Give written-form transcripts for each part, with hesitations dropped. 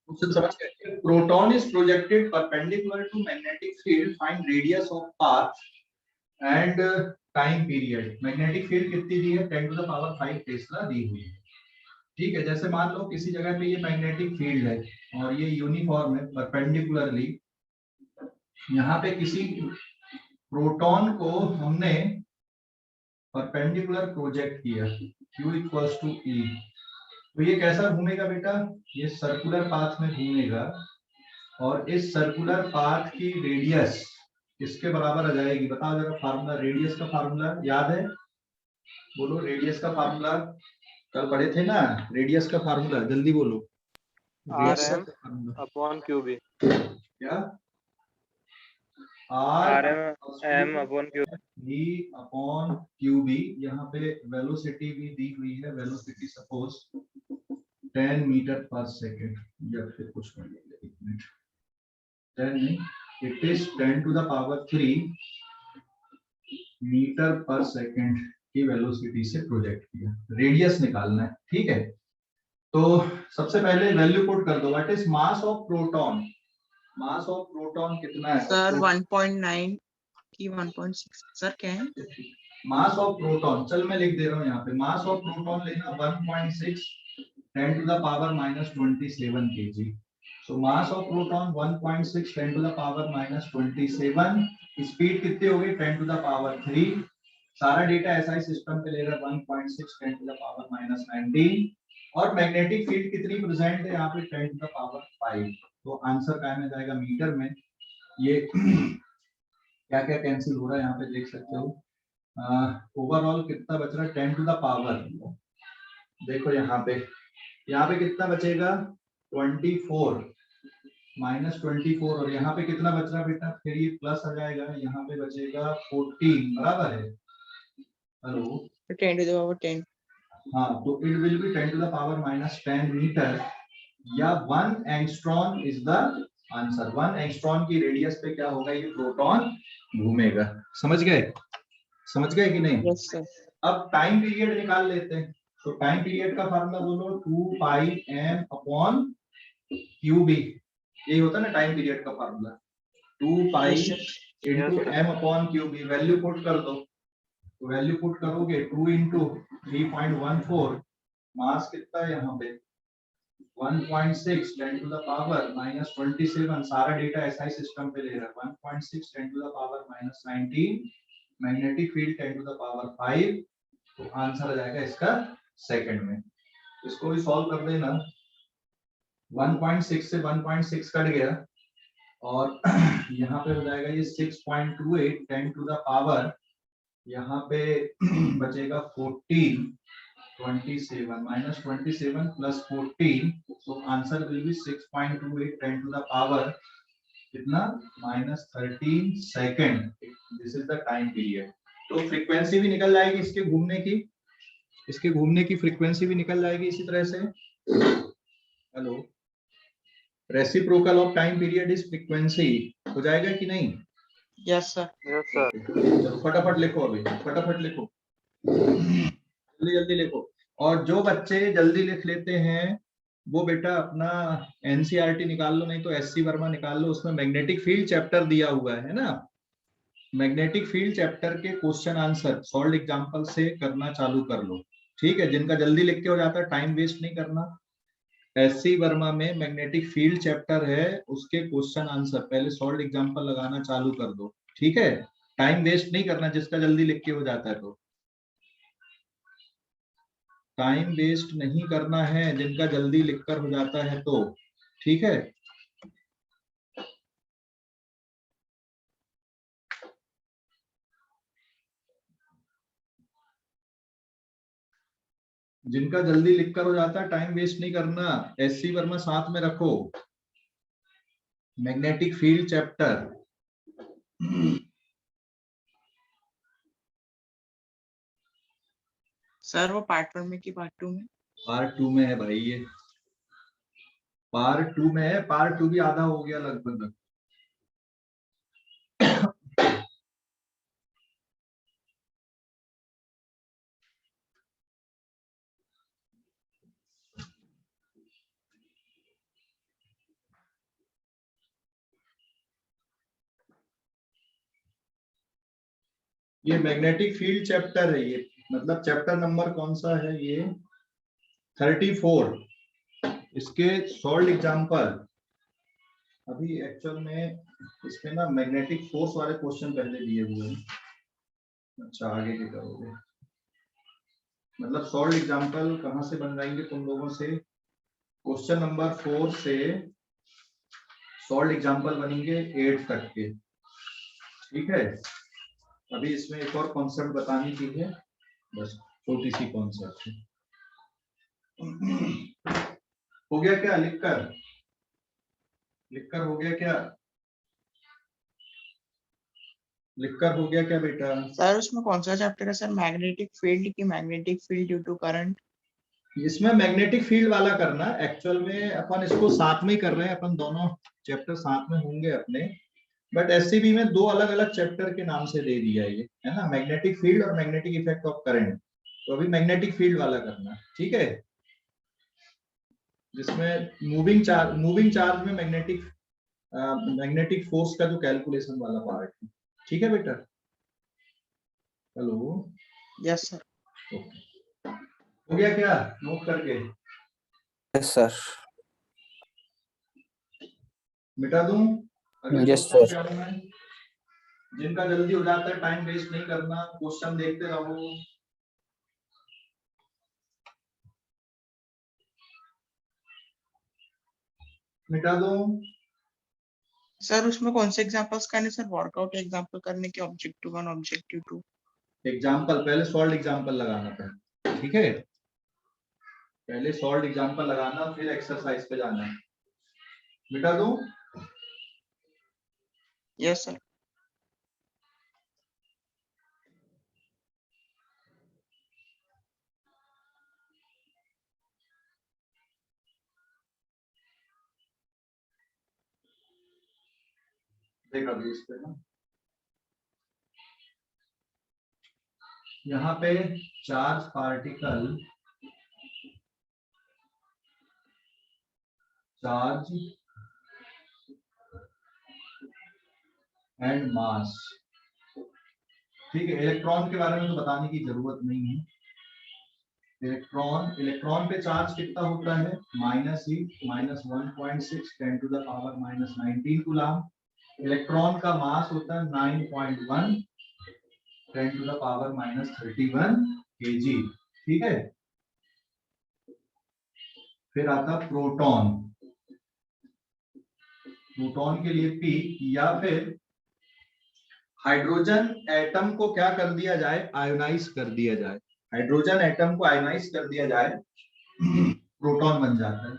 Question समझ गए? Proton is projected perpendicular to magnetic field, find radius of path and time period. Magnetic field कितनी दी है? 10 to the power 5 tesla दी हुई है। ठीक है, जैसे मान लो किसी जगह पे ये मैग्नेटिक फील्ड है और ये यूनिफॉर्म है परपेंडिकुलरली, यहाँ पे किसी प्रोटॉन को हमने परपेंडिकुलर प्रोजेक्ट किया, Q इक्वल्स टू E, तो ये कैसा घूमेगा बेटा? ये सर्कुलर पाथ में घूमेगा और इस सर्कुलर पाथ की रेडियस किसके बराबर आ जाएगी? बताओ जरा फार्मूला, रेडियस का फार्मूला याद है? बोलो रेडियस का फार्मूला, कल पढ़े थे ना रेडियस का फार्मूला, जल्दी बोलो। RM upon QB। क्या? RM upon QB। V upon QB। यहाँ पे वेलोसिटी भी दी हुई है, velocity suppose 10 metre per second या फिर कुछ कर लेंगे, 1 मिनट, 10 नहीं, it is 10 to the power 3 metre per second की वेलोसिटी से प्रोजेक्ट किया, रेडियस निकालना है। ठीक है, तो सबसे पहले वैल्यू पुट कर दो। What is mass of proton? Mass of proton कितना है सर? 1.9 की 1.6 सर क्या है? Mass of proton? चल मैं लिख दे रहा हूँ यहाँ पे, मास ऑफ प्रोटॉन लेना 1.6 10 to the power -27 kg। So mass of proton 1.6 10 to the power -27। Speed कितनी हो गई? 10 टू द पावर 3। सारा डेटा एसआई सिस्टम पे ले रहा है 1.6 10 टू द पावर -19। और मैग्नेटिक फील्ड कितनी प्रेजेंट है यहाँ पे? 10 टू द पावर 5। तो आंसर क्या में जाएगा? मीटर में। ये क्या क्या कैंसिल हो रहा है यहाँ पे देख सकते हो। ओवरऑल कितना बच रहा है? 10 टू द पावर, देखो यहाँ पे कितना बचेगा? 24 -24, और यहाँ पे कितना बच रहा बेटा? फिर ये प्लस आ जाएगा, यहाँ पे बचेगा 14, बराबर है? Hello, 10 to the power 10। हाँ, तो it will be 10 to the power -10 metre, या 1 angstrom is the answer. 1 angstrom की रेडियस पे क्या होगा? ये प्रोटॉन घूमेगा। समझ गए? समझ गए कि नहीं? Yes sir. अब टाइम पीरियड निकाल लेते हैं। तो टाइम पीरियड का फार्मूला बोलो, 2 पाई m अपॉन QB। यही होता है ना टाइम पीरियड का formula, 2 pi into m upon QB। Value put कर दो, तो वैल्यू पुट करोगे 2 इंटू 3.14, मास कितना है यहाँ पे? 1.6 10 टू द पावर -27। सारा डेटा एसआई सिस्टम पे ले रहा है। 1.6 10 to the power -19, magnetic field 10 to the power 5। तो आंसर आ जाएगा इसका सेकंड में। इसको भी सॉल्व कर देना। 1.6 से 1.6 कट गया और यहाँ पे हो जाएगा ये 6.28 10 टू द पावर, यहाँ पे बचेगा 14 27 -27 प्लस 14, तो answer will be 6.28 10 to the power कितना? -13 second. This is the time period. तो फ्रीक्वेंसी भी निकल जाएगी इसके घूमने की, इसके घूमने की फ्रीक्वेंसी भी निकल जाएगी इसी तरह से। Hello, reciprocal of time period is frequency, हो जाएगा कि नहीं? Yes sir. Yes sir. चलो फटाफट लिखो, अभी फटाफट लिखो, जल्दी जल्दी लिखो। और जो बच्चे जल्दी लिख लेते हैं वो बेटा अपना एनसीईआरटी निकाल लो, नहीं तो एससी वर्मा निकाल लो, उसमें मैग्नेटिक फील्ड चैप्टर दिया हुआ है ना। मैग्नेटिक फील्ड चैप्टर के क्वेश्चन आंसर सॉल्व एग्जांपल से करना चालू कर लो। ठीक है, जिनका जल्दी लिख के हो जाता है, टाइम वेस्ट नहीं करना। एससी वर्मा में मैग्नेटिक फील्ड चैप्टर है, उसके क्वेश्चन आंसर पहले सॉल्व एग्जांपल लगाना चालू कर दो। ठीक है, टाइम वेस्ट नहीं करना, जिसका जल्दी लिख के हो जाता है तो टाइम वेस्ट नहीं करना है, जिनका जल्दी लिखकर हो जाता है तो। ठीक है, जिनका जल्दी लिखकर हो जाता है टाइम वेस्ट नहीं करना। एससी वर्मा साथ में रखो, मैग्नेटिक फील्ड चैप्टर। सर वो पार्ट 1 में की पार्ट 2 में? पार्ट 2 में है भाई, ये पार्ट 2 में है। पार्ट 2 भी आधा हो गया लगभग। ये मैग्नेटिक फील्ड चैप्टर है, ये मतलब चैप्टर नंबर कौन सा है ये 34। इसके सॉल्व एग्जांपल अभी एक्चुअल में इसमें ना मैग्नेटिक फोर्स वाले क्वेश्चन पहले दिए हुए हैं। अच्छा आगे के करोगे, मतलब सॉल्व एग्जांपल कहाँ से बन जाएंगे तुम लोगों से, क्वेश्चन नंबर 4 से सॉल्व एग्जांपल बनेंगे 8 तक के। ठीक है, अभी इसमें एक और कॉन्सेप्ट बताने की है, बस छोटी सी कॉन्सेप्ट है। हो गया क्या लिखकर हो गया क्या, लिखकर हो गया क्या बेटा? सर उसमें कौन सा चैप्टर है सर, मैग्नेटिक फील्ड की magnetic field due to current? इसमें मैग्नेटिक फील्ड वाला करना, एक्चुअल में अपन इसको साथ में ही कर रहे हैं, अपन दोनों चैप्टर साथ में होंगे अपने, बट एससीबी में दो अलग अलग चैप्टर के नाम से दे दिया ये है ना, मैग्नेटिक फील्ड और मैग्नेटिक इफेक्ट ऑफ करंट। तो अभी मैग्नेटिक फील्ड वाला करना, ठीक है, जिसमें मूविंग चार्ज में मैग्नेटिक फोर्स का जो कैलकुलेशन वाला पार्ट है। ठीक है बेटा, हेलो, यस सर। हो गया क्या नोट करके? Yes sir. मिटा दूं? Yes sir. जिनका जल्दी हो जाता है, टाइम वेस्ट नहीं करना, क्वेश्चन देखते रहो। मिटा दो। सर उसमें कौन से एग्जांपल्स करने सर, वर्कआउट एग्जांपल करने के, ऑब्जेक्टिव 1 ऑब्जेक्टिव 2? एग्जाम्पल पहले सॉल्व एग्जाम्पल लगाना था, ठीक है, पहले सॉल्व एग्जाम्पल लगाना फिर एक्सरसाइज पे जाना है। मिटा दो? Yes sir. देखा भी इस पे ना, यहाँ पे charge particle, charge and mass, ठीक है, इलेक्ट्रॉन के बारे में तो बताने की जरूरत नहीं है। इलेक्ट्रॉन पे चार्ज कितना होता है, -1.6 10⁻⁻19 कूलम। इलेक्ट्रॉन का मास होता है 9.1 10⁻⁻31 kg, ठीक है। फिर आता प्रोटॉन, प्रोटॉन के लिए P, या फिर हाइड्रोजन एटम को क्या कर दिया जाए, आयोनाइज कर दिया जाए, हाइड्रोजन एटम को आयोनाइज कर दिया जाए, प्रोटॉन बन जाता है।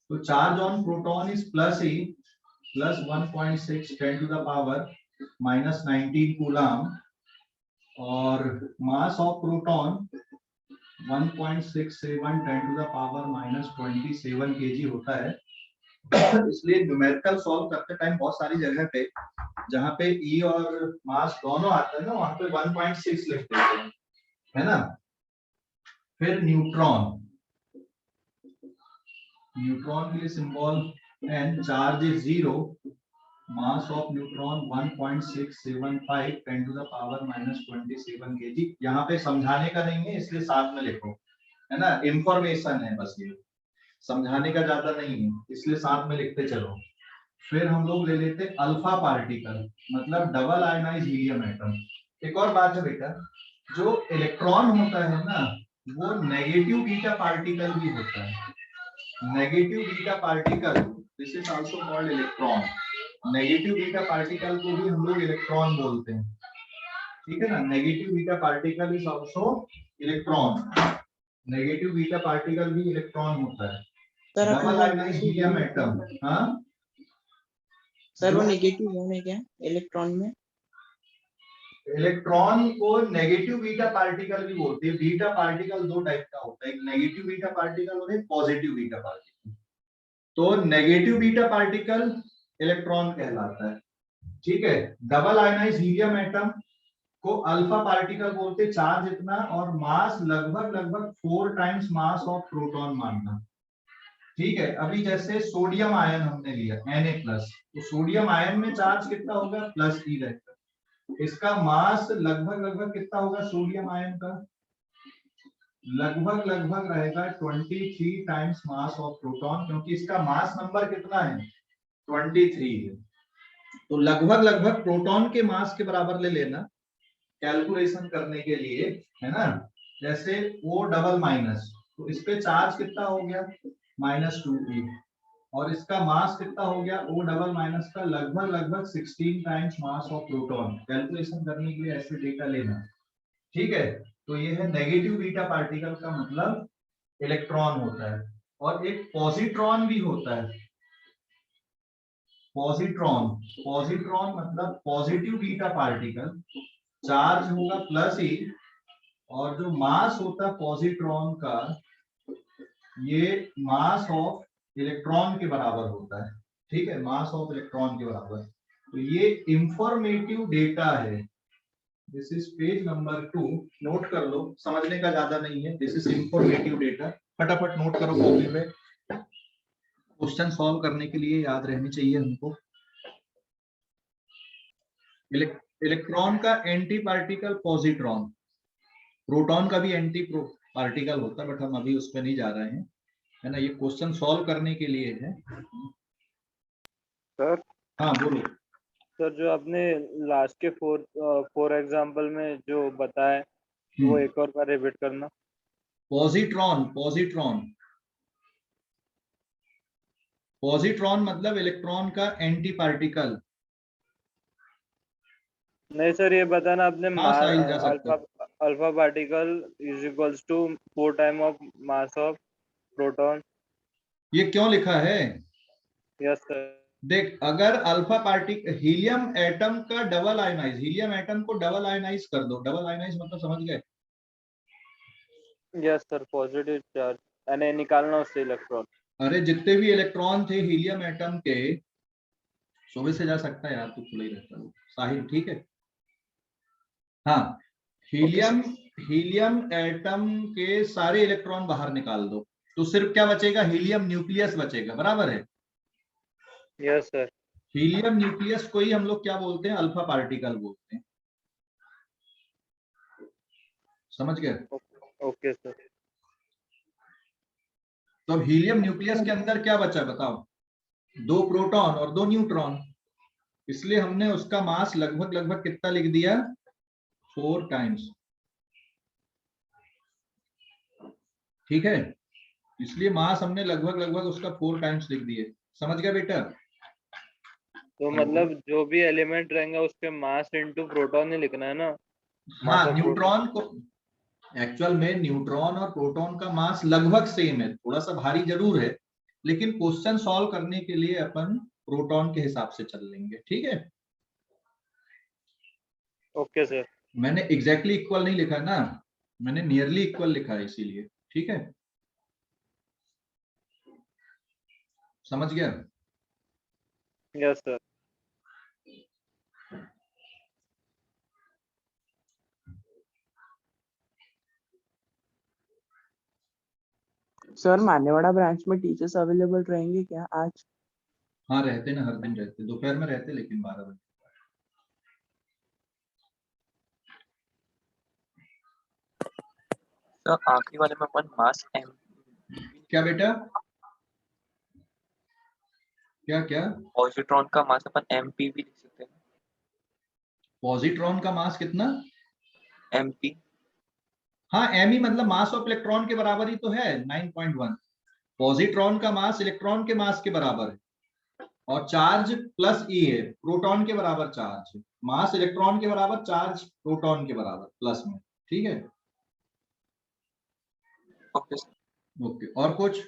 तो charge on proton is plus he plus 1.6 10⁻⁻19 coulomb, और मास ऑफ प्रोटॉन 1.67 10⁻⁻27 kg होता है। इसलिए न्यूमेरिकल सॉल्व करते टाइम बहुत सारी जगह पे जहाँ पे E और मास दोनों आता है ना, वहां पे 1.6 लिख देते हैं, है ना। फिर न्यूट्रॉन, न्यूट्रॉन के लिए symbol N, charge is 0, mass of neutron 1.675 10⁻⁻27 kg। यहाँ पे समझाने का नहीं है इसलिए साथ में लिखो, है ना, इंफॉर्मेशन है बस, ये समझाने का ज्यादा नहीं है इसलिए साथ में लिखते चलो। फिर हम लोग ले लेते अल्फा पार्टिकल, मतलब डबल आयनाइज हीलियम एटम। एक और बात है बेटा, जो इलेक्ट्रॉन होता है ना, वो नेगेटिव बीटा पार्टिकल भी होता है, negative beta particle, this is also called electron. Negative beta particle को भी हम लोग इलेक्ट्रॉन बोलते हैं, ठीक है ना। Negative beta particle is also electron, negative beta particle भी इलेक्ट्रॉन होता है। डबल आयनाइज हीलियम एटम, हाँ सर वो नेगेटिव जोन है क्या इलेक्ट्रॉन में? इलेक्ट्रॉन को नेगेटिव बीटा पार्टिकल भी बोलते हैं। बीटा पार्टिकल दो टाइप का होता है, एक नेगेटिव बीटा पार्टिकल और एक पॉजिटिव बीटा पार्टिकल। तो नेगेटिव बीटा पार्टिकल इलेक्ट्रॉन कहलाता है, ठीक है। डबल आयनाइज हीलियम एटम को अल्फा पार्टिकल बोलते, चार्ज इतना और मास लगभग 4 टाइम्स मास ऑफ प्रोटॉन मानना, ठीक है। अभी जैसे सोडियम आयन हमने लिया Na+, तो सोडियम आयन में चार्ज कितना होगा, +E रहेगा। इसका मास लगभग लगभग कितना होगा सोडियम आयन का? लगभग लगभग रहेगा 23 टाइम्स मास ऑफ प्रोटॉन, क्योंकि इसका मास नंबर कितना है? 23 है। तो लगभग लगभग प्रोटॉन के मास के बराबर ले लेना कैलकुलेशन करने के लिए, है ना। जैसे O डबल माइनस, तो इस पे चार्ज कितना हो गया? -2e, और इसका मास कितना हो गया? O डबल माइनस का लगभग लगभग 16 times mass of proton. Calculation करने के लिए ऐसे डेटा लेना, ठीक है। तो ये है नेगेटिव बीटा पार्टिकल का मतलब इलेक्ट्रॉन होता है, और एक पॉजिट्रॉन भी होता है। पॉजिट्रॉन, पॉजिट्रॉन मतलब पॉजिटिव बीटा पार्टिकल, चार्ज होगा +e, और जो मास होता है पॉजिट्रॉन का, ये मास ऑफ इलेक्ट्रॉन के बराबर होता है, ठीक है, मास ऑफ इलेक्ट्रॉन के बराबर। तो ये इंफॉर्मेटिव डेटा है। This is page number 2, note कर लो, समझने का ज्यादा नहीं है। दिस इज इंफॉर्मेटिव डेटा, फटाफट नोट करो कॉपी पे, क्वेश्चन सॉल्व करने के लिए याद रहनी चाहिए हमको। इलेक्ट्रॉन का एंटी पार्टिकल पॉजिट्रॉन, प्रोटॉन का भी एंटी पार्टिकल होता है, बट हम अभी उस पर नहीं जा रहे हैं, है ना। ये क्वेश्चन सॉल्व करने के लिए है। सर, हाँ बोलो। सर जो आपने लास्ट के फोर एग्जांपल में जो बताया वो एक और बार रिपीट करना। पॉजिट्रॉन, पॉजिट्रॉन, पॉजिट्रॉन मतलब इलेक्ट्रॉन का एंटी पार्टिकल। नहीं सर, ये बताना आपने हाँ, साहिल जा सकता है। Alpha particle is equals to 4 time of mass of proton. ये क्यों लिखा है? Yes sir. देख, अगर अल्फा पार्टिकल हीलियम एटम का डबल आयनाइज, हीलियम एटम को डबल आयनाइज कर दो, डबल आयनाइज मतलब समझ गए? यस सर, पॉजिटिव चार्ज यानी निकालना उससे इलेक्ट्रॉन। अरे जितने भी इलेक्ट्रॉन थे हीलियम एटम के, सुबह से जा सकता है यार, तू खुला ही रहता है साहिल, ठीक है। हाँ, हीलियम हीलियम एटम के सारे इलेक्ट्रॉन बाहर निकाल दो, तो सिर्फ क्या बचेगा? हीलियम न्यूक्लियस बचेगा, बराबर है। Yes sir. हीलियम न्यूक्लियस को ही हम लोग क्या बोलते हैं? अल्फा पार्टिकल बोलते हैं, समझ गए? Okay sir. तो अब हीलियम न्यूक्लियस के अंदर क्या बचा बताओ? 2 प्रोटॉन और 2 न्यूट्रॉन, इसलिए हमने उसका मास लगभग लगभग कितना लिख दिया? 4 टाइम्स, ठीक है। इसलिए मास हमने लगभग लगभग उसका 4 टाइम्स लिख दिए, समझ गया बेटा? तो मतलब जो भी एलिमेंट रहेंगे उसके मास इनटू प्रोटॉन ही लिखना है ना? हाँ, न्यूट्रॉन को एक्चुअल में न्यूट्रॉन और प्रोटॉन का मास लगभग सेम है, थोड़ा सा भारी जरूर है, लेकिन क्वेश्चन सॉल्व करने के लिए अपन प्रोटॉन के हिसाब से चल लेंगे, ठीक है। Okay sir. मैंने एग्जैक्टली इक्वल नहीं लिखा ना, मैंने नियरली इक्वल लिखा है इसीलिए, ठीक है, समझ गया? Yes sir. Sir Manewada branch में टीचर्स अवेलेबल रहेंगे क्या आज? हाँ रहते ना, हर दिन रहते, दोपहर में रहते लेकिन 12 बजे। तो आखिरी वाले में अपन मास एम क्या बेटा? क्या क्या? पॉजिट्रॉन का मास अपन एमपी भी लिख सकते हैं। पॉजिट्रॉन का मास कितना? एमपी। हाँ, एम ही मतलब मास ऑफ इलेक्ट्रॉन के बराबर ही तो है, 9.1। पॉजिट्रॉन का मास इलेक्ट्रॉन के मास के बराबर है, और चार्ज +e है, प्रोटॉन के बराबर चार्ज है। मास इलेक्ट्रॉन के बराबर, चार्ज प्रोटॉन के बराबर प्लस में, ठीक है। ओके ओके, और कुछ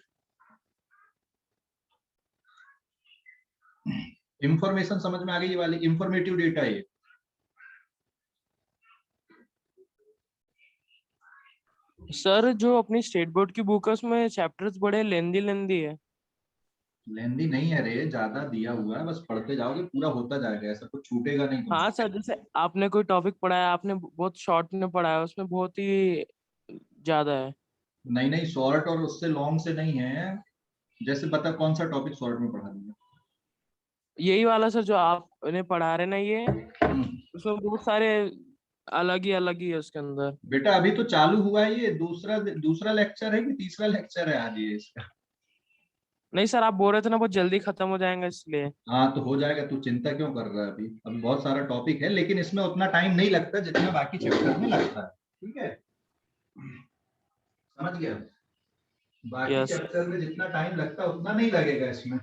इंफॉर्मेशन समझ में आ गई? ये वाली इंफॉर्मेटिव डेटा है। सर जो अपनी स्टेट बोर्ड की बुक है उसमें चैप्टर्स बड़े लेंदी है। लेंदी नहीं है रे, ज्यादा दिया हुआ है, बस पढ़ते जाओगे पूरा होता जाएगा, ऐसा कुछ छूटेगा नहीं तुम्हें। हाँ सर, जैसे आपने कोई टॉपिक पढ़ाया, आपने बहुत शॉर्ट में पढ़ाया, उसमें बहुत ही ज्यादा है। नहीं नहीं, शॉर्ट और उससे लॉन्ग से नहीं है। जैसे बता कौन सा टॉपिक शॉर्ट में पढ़ा दिया? यही वाला सर जो आपने पढ़ा रहे ना, ये उसमें बहुत सारे अलग ही है उसके अंदर। बेटा अभी तो चालू हुआ है, ये दूसरा लेक्चर है कि तीसरा लेक्चर है आज ये इसका? नहीं सर, आप बोल रहे थे ना बहुत जल्दी खत्म हो जाएगा इसलिए। हाँ तो हो जाएगा, तू चिंता क्यों कर रहा है? अभी बहुत सारा टॉपिक है, लेकिन इसमें उतना टाइम नहीं लगता जितना बाकी चैप्टर में लगता है। ठीक है, समझ गया? बाकी Yes. चैप्टर में जितना टाइम लगता है उतना नहीं लगेगा इसमें।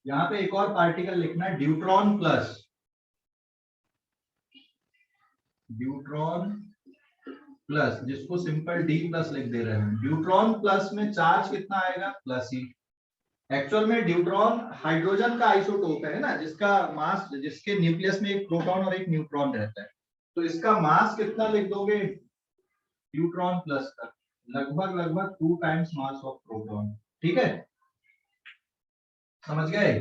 यहाँ पे एक और पार्टिकल लिखना है, ड्यूट्रॉन प्लस। ड्यूट्रॉन प्लस, जिसको सिंपल डी प्लस लिख दे रहे हैं। ड्यूट्रॉन प्लस में चार्ज कितना आएगा? प्लस ही। एक्चुअल में ड्यूट्रॉन हाइड्रोजन का आइसोटोप है ना, जिसका मास, जिसके न्यूक्लियस में एक प्रोटॉन और एक न्यूट्रॉन रहता है। तो इसका मास कितना लिख दोगे ड्यूट्रॉन प्लस का? लगभग 2 टाइम्स मास ऑफ प्रोटॉन। ठीक है, समझ गए?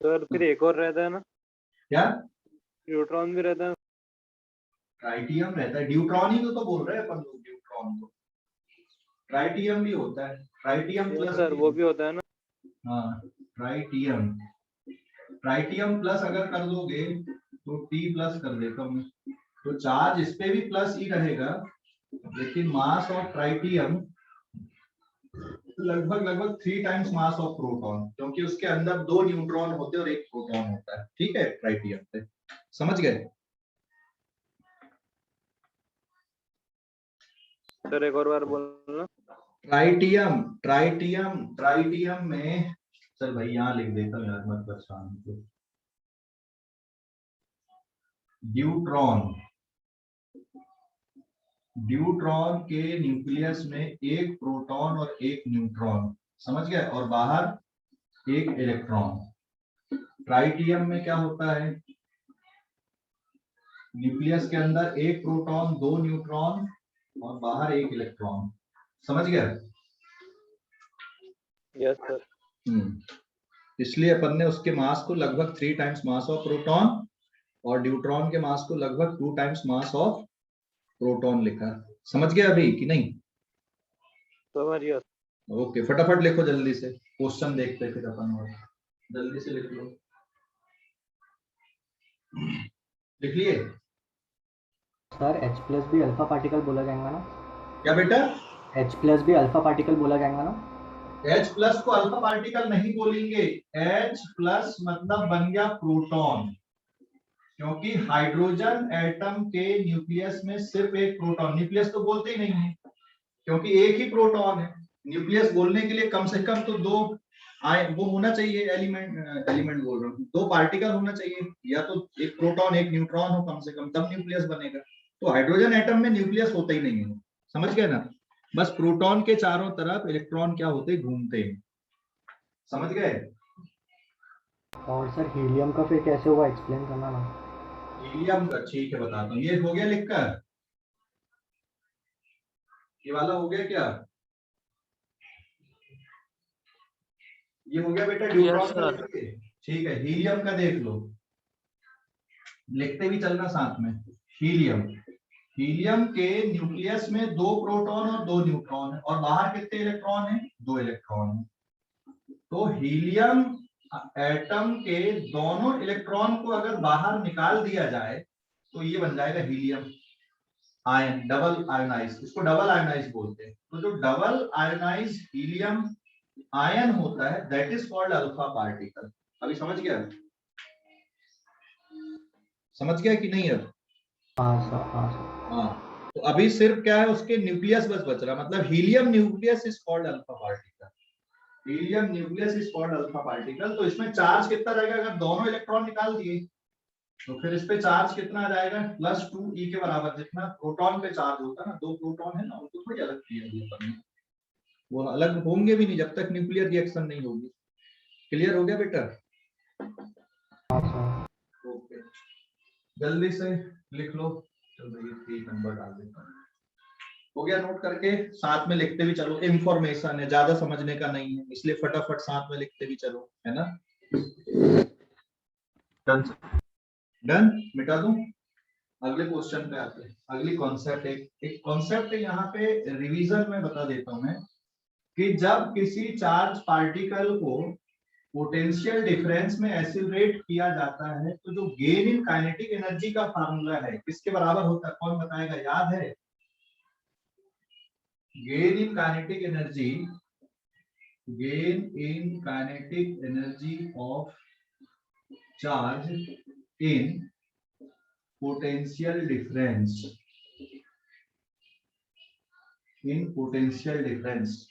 सर फिर एक और रहता है ना, क्या? न्यूट्रॉन भी रहता है। ट्राइटियम रहता है, ड्यूट्रॉन ही तो बोल रहे हैं अपन लोग, ड्यूट्रॉन को। ट्राइटियम भी होता है, ट्राइटियम प्लस सर वो भी होता है ना। हाँ, ट्राइटियम। ट्राइटियम प्लस अगर कर दोगे तो टी प्लस कर देता हूँ, तो चार्ज इस पे भी प्लस ही रहेगा, लेकिन मास ऑफ ट्राइटियम लगभग 3 टाइम्स मास ऑफ प्रोटॉन, क्योंकि उसके अंदर 2 न्यूट्रॉन होते हैं और 1 प्रोटॉन होता है। ठीक है, ट्राइटियम पे। समझ गए? सर एक और बार बोलना। ट्राइटियम में, चल भाई यहाँ लिख देता हूँ यार, मत परेशान हो। ड्यूट्रॉन के न्यूक्लियस में 1 प्रोटॉन और 1 न्यूट्रॉन, समझ गए, और बाहर 1 इलेक्ट्रॉन। ट्राइटियम में क्या होता है? न्यूक्लियस के अंदर 1 प्रोटॉन, 2 न्यूट्रॉन और बाहर 1 इलेक्ट्रॉन। समझ गया? Yes sir. इसलिए अपन ने उसके मास को लगभग 3 टाइम्स मास ऑफ प्रोटॉन और ड्यूट्रॉन के मास को लगभग 2 टाइम्स मास ऑफ प्रोटॉन लिखा। समझ गया अभी कि नहीं? समझ गया। ओके, फटाफट लिखो जल्दी से, क्वेश्चन देखते हैं फिर अपन, और जल्दी से लिख लो। लिख लिए? सर H प्लस भी अल्फा पार्टिकल बोला जाएगा ना? क्या बेटा? H प्लस भी अल्फा पार्टिकल बोला जाएगा ना? H प्लस को अल्फा पार्टिकल नहीं बोलेंगे, H प्लस मतलब बन गया प्रोटॉन, क्योंकि हाइड्रोजन एटम के न्यूक्लियस में सिर्फ 1 प्रोटॉन, न्यूक्लियस तो बोलते ही नहीं है क्योंकि 1 ही प्रोटॉन है। न्यूक्लियस बोलने के लिए कम से कम तो 2 वो होना चाहिए, एलिमेंट बोल रहा हूँ, 2 पार्टिकल होना चाहिए, या तो 1 प्रोटॉन 1 न्यूट्रॉन हो कम से कम, तब न्यूक्लियस बनेगा। तो हाइड्रोजन एटम में न्यूक्लियस होता ही नहीं है। समझ गए ना? बस प्रोटॉन के चारों तरफ इलेक्ट्रॉन क्या होते, घूमते हैं। समझ गए? और सर हीलियम का फिर कैसे हुआ, एक्सप्लेन करना ना। हीलियम का ठीक है बताता हूँ। ये हो गया लिखकर, ये वाला हो गया क्या? ये हो गया बेटा ड्यूट्रॉन का? ठीक है, हीलियम का देख लो, लिखते भी चलना साथ में। हीलियम के न्यूक्लियस में 2 प्रोटॉन और 2 न्यूट्रॉन है, और बाहर कितने इलेक्ट्रॉन है? 2 इलेक्ट्रॉन है। तो हीलियम एटम के दोनों इलेक्ट्रॉन को अगर बाहर निकाल दिया जाए तो ये बन जाएगा हीलियम आयन, डबल आयनाइज। इसको डबल आयनाइज बोलते हैं। तो जो डबल आयनाइज हीलियम आयन होता है that is called alpha particle. अभी समझ गया? समझ गया कि नहीं? अब हाँ सर, हाँ सर। हाँ, तो अभी सिर्फ क्या है, उसके न्यूक्लियस बस बच रहा, मतलब helium nucleus is called alpha particle. Helium nucleus is called alpha particle. तो इसमें चार्ज कितना रहेगा? अगर दोनों इलेक्ट्रॉन निकाल दिए तो फिर इस पे चार्ज कितना आ जाएगा? +2e के बराबर, जितना प्रोटॉन पे चार्ज होता है ना, 2 प्रोटॉन है ना, उनको थोड़ी अलग किया गया, वो अलग होंगे भी नहीं जब तक न्यूक्लियर रिएक्शन नहीं होगी। क्लियर हो गया बेटा? हाँ सर। ओके, जल्दी से लिख लो। चलो ये 3 नंबर डाल देता हूँ। हो गया? नोट करके साथ में लिखते भी चलो, इंफॉर्मेशन है, ज्यादा समझने का नहीं है, इसलिए फटाफट साथ में लिखते भी चलो, है ना? डन, मिटा दूं? अगले क्वेश्चन पे आते हैं। अगली कॉन्सेप्ट, एक कॉन्सेप्ट है यहाँ पे, रिवीजन में बता देता हूं मैं, कि जब किसी चार्ज पार्टिकल को पोटेंशियल डिफरेंस में एक्सीलरेट किया जाता है तो जो गेन इन काइनेटिक एनर्जी का फार्मूला है किसके बराबर होता है, कौन बताएगा, याद है? Gain in kinetic energy, gain in kinetic energy of charge in potential difference, in potential difference.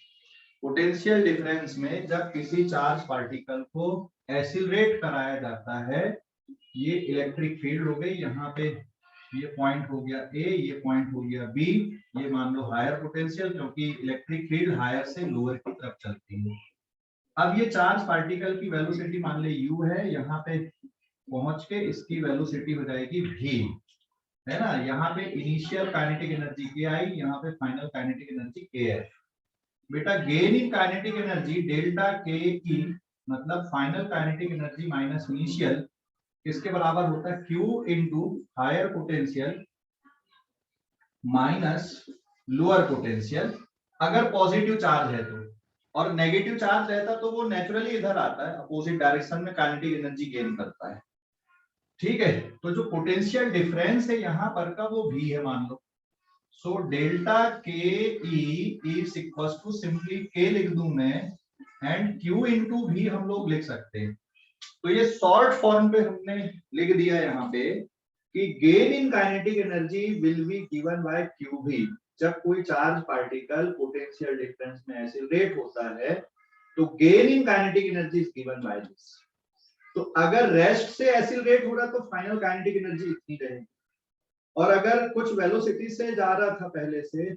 Potential difference में जब किसी चार्ज पार्टिकल को एक्सीलरेट कराया जाता है, ये इलेक्ट्रिक फील्ड हो गई, यहाँ पे ये पॉइंट हो गया ए, ये पॉइंट हो गया बी, ये मान लो हायर पोटेंशियल, क्योंकि इलेक्ट्रिक फील्ड हायर से लोअर की तरफ चलती है। अब ये चार्ज पार्टिकल की वेलोसिटी मान ले u है, यहाँ पे पहुंच के इसकी वेलोसिटी हो जाएगी v, है ना। यहाँ पे इनिशियल काइनेटिक एनर्जी के आई, यहाँ पे final kinetic energy K F. बेटा gain in kinetic energy delta K E मतलब final kinetic energy minus initial किसके बराबर होता है, Q into higher potential minus lower potential, अगर पॉजिटिव चार्ज है तो, और नेगेटिव चार्ज रहता तो वो नेचुरली इधर आता है, अपोजिट डायरेक्शन में काइनेटिक एनर्जी गेन करता है। ठीक है, तो जो पोटेंशियल डिफरेंस है यहाँ पर का वो v है मान लो। So delta K E is equal to, simply K लिख दूं मैं, एंड Q इंटू भी हम लोग लिख सकते हैं। तो ये शॉर्ट फॉर्म पे हमने लिख दिया यहाँ पे कि gain in kinetic energy will be given by QV। जब कोई चार्ज पार्टिकल पोटेंशियल डिफरेंस में एक्सीलरेट होता है तो gain in kinetic energy is given by this. तो अगर रेस्ट से एक्सीलरेट हो रहा तो फाइनल काइनेटिक एनर्जी इतनी रहेगी, और अगर कुछ वेलोसिटी से जा रहा था पहले से,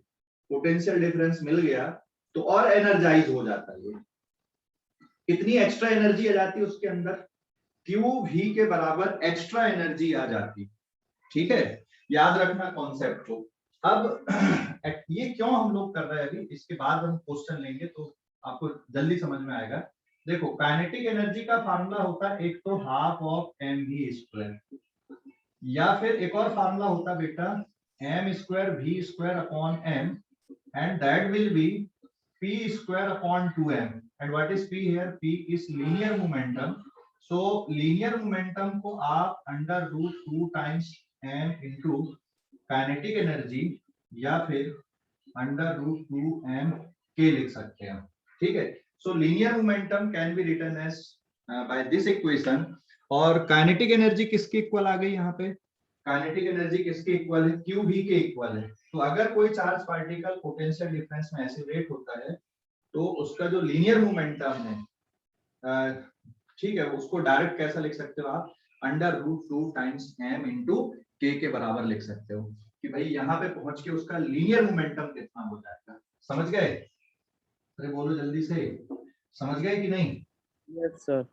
पोटेंशियल डिफरेंस मिल गया तो और एनर्जाइज हो जाता है। कितनी एक्स्ट्रा एनर्जी आ जाती है उसके अंदर, QV के बराबर एक्स्ट्रा एनर्जी आ जाती। ठीक है, याद रखना कॉन्सेप्ट को। अब ये क्यों हम लोग कर रहे हैं अभी, इसके बाद हम क्वेश्चन लेंगे तो आपको जल्दी समझ में आएगा। देखो काइनेटिक एनर्जी का फार्मूला होता है एक तो हाफ ऑफ mv², या फिर एक और फार्मूला होता बेटा m²v² upon m, and that will be p² upon 2m, and what is p here, p is linear momentum. So linear momentum को आप √2 times m into kinetic energy या फिर √2m k लिख सकते हैं। ठीक है, so linear momentum can be written as by this equation. और काइनेटिक एनर्जी किसके इक्वल आ गई यहाँ पे, काइनेटिक एनर्जी किसके इक्वल है, QV के इक्वल है। तो अगर कोई चार्ज पार्टिकल पोटेंशियल डिफरेंस में एक्सीलरेट होता है तो उसका जो लीनियर मोमेंटम है, ठीक है, उसको डायरेक्ट कैसा लिख सकते हो आप, √2 टाइम्स m इंटू k के बराबर लिख सकते हो कि भाई यहाँ पे पहुंच के उसका लीनियर मोमेंटम कितना हो जाएगा। समझ गए? अरे बोलो जल्दी से, समझ गए कि नहीं? Yes sir.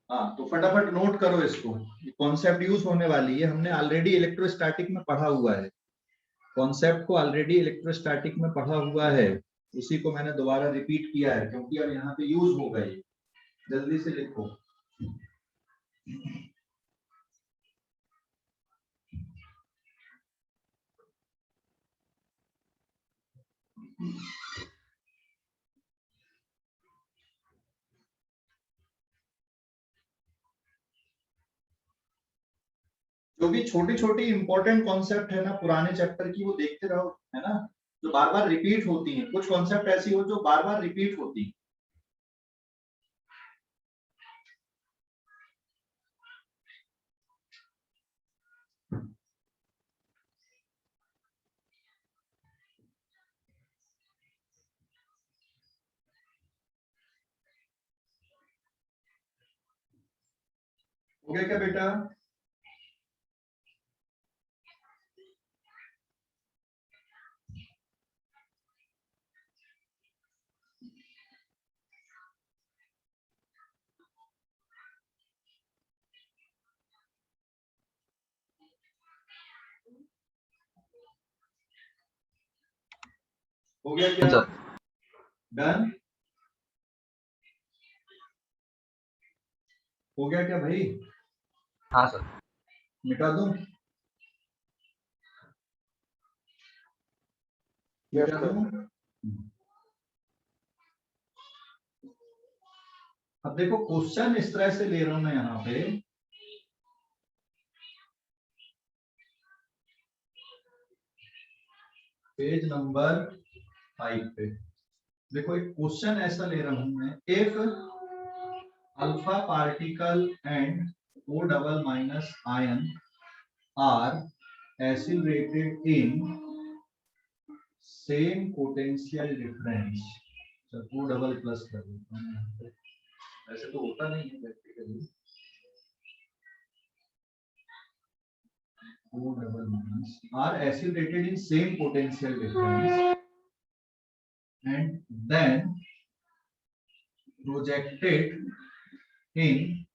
हाँ, तो फटाफट नोट करो इसको, कॉन्सेप्ट यूज होने वाली है, हमने ऑलरेडी इलेक्ट्रोस्टैटिक में पढ़ा हुआ है, कॉन्सेप्ट को ऑलरेडी इलेक्ट्रोस्टैटिक में पढ़ा हुआ है, उसी को मैंने दोबारा रिपीट किया है क्योंकि अब यहाँ पे यूज हो गई। जल्दी से लिखो। जो भी छोटी छोटी इंपॉर्टेंट कॉन्सेप्ट है ना पुराने चैप्टर की, वो देखते रहो, है ना, जो बार बार रिपीट होती हैं। कुछ कॉन्सेप्ट ऐसी हो जो बार बार रिपीट होती हैं। हो गया क्या बेटा? हो गया क्या? डन? हो गया क्या भाई? हाँ सर। मिटा दूं? मिटा दूं? अब देखो क्वेश्चन इस तरह से ले रहा हूं मैं यहाँ पे, पेज नंबर 5 पे देखो एक क्वेश्चन ऐसा ले रहा हूं मैं, if alpha particle and O double minus ion are accelerated in same potential difference, O double plus कर देता हूं यहाँ पे, ऐसे तो होता नहीं है practically, O double minus are accelerated in same potential difference and then projected in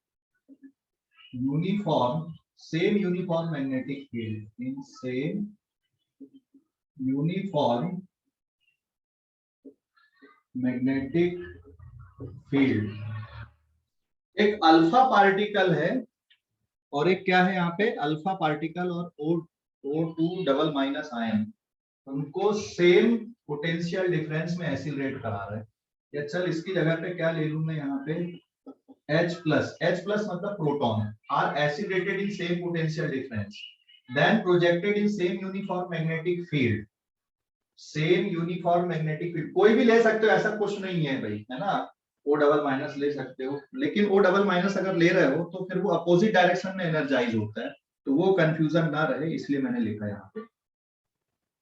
same uniform magnetic field, in same uniform magnetic field। एक अल्फा पार्टिकल है और एक क्या है यहाँ पे, अल्फा पार्टिकल और O2 डबल माइनस आयन, उनको सेम पोटेंशियल डिफरेंस में एसिलरेट करा रहे हैं। या चल इसकी जगह पे क्या ले लूं मैं यहाँ पे, H प्लस मतलब proton are accelerated in same potential difference then projected in same uniform magnetic field. Same uniform magnetic field कोई भी ले सकते हो, ऐसा कुछ नहीं है भाई, है ना, O डबल माइनस ले सकते हो, लेकिन O डबल माइनस अगर ले रहे हो तो फिर वो अपोजिट डायरेक्शन में एनर्जाइज होता है, तो वो कंफ्यूजन ना रहे इसलिए मैंने लिखा यहाँ पे,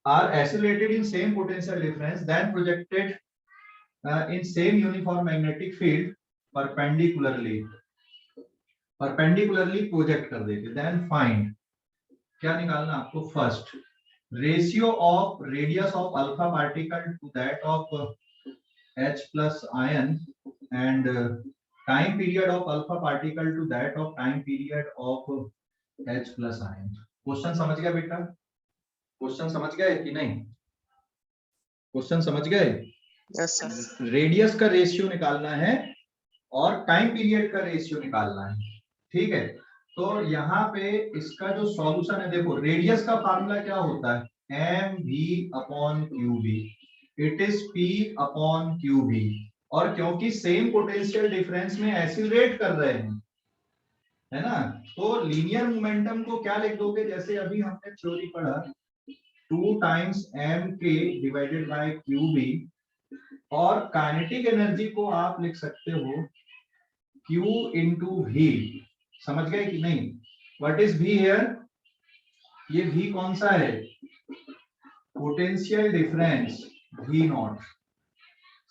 are accelerated in same potential difference then projected in same uniform magnetic field perpendicularly project कर देते, देन फाइंड, क्या निकालना आपको, first ratio of radius of alpha particle to that of H plus ion and time period of alpha particle to that of time period of H plus ion। Question समझ गया बेटा, question समझ गए कि नहीं, क्वेश्चन समझ गए? Yes sir. Radius का रेशियो निकालना है और टाइम पीरियड का रेशियो निकालना है, ठीक है। तो यहाँ पे इसका जो सॉल्यूशन है, देखो रेडियस का फार्मूला क्या होता है, mv/qb, इट इज p/qb, और क्योंकि सेम पोटेंशियल डिफरेंस में एसिलरेट कर रहे हैं, है ना, तो लीनियर मोमेंटम को क्या लिख दोगे, जैसे अभी हमने थ्योरी पढ़ा 2 times mk divided by qb, और काइनेटिक एनर्जी को आप लिख सकते हो q इंटू v। समझ गए कि नहीं, व्हाट इज v हियर, ये v कौन सा है, पोटेंशियल डिफरेंस v नॉट।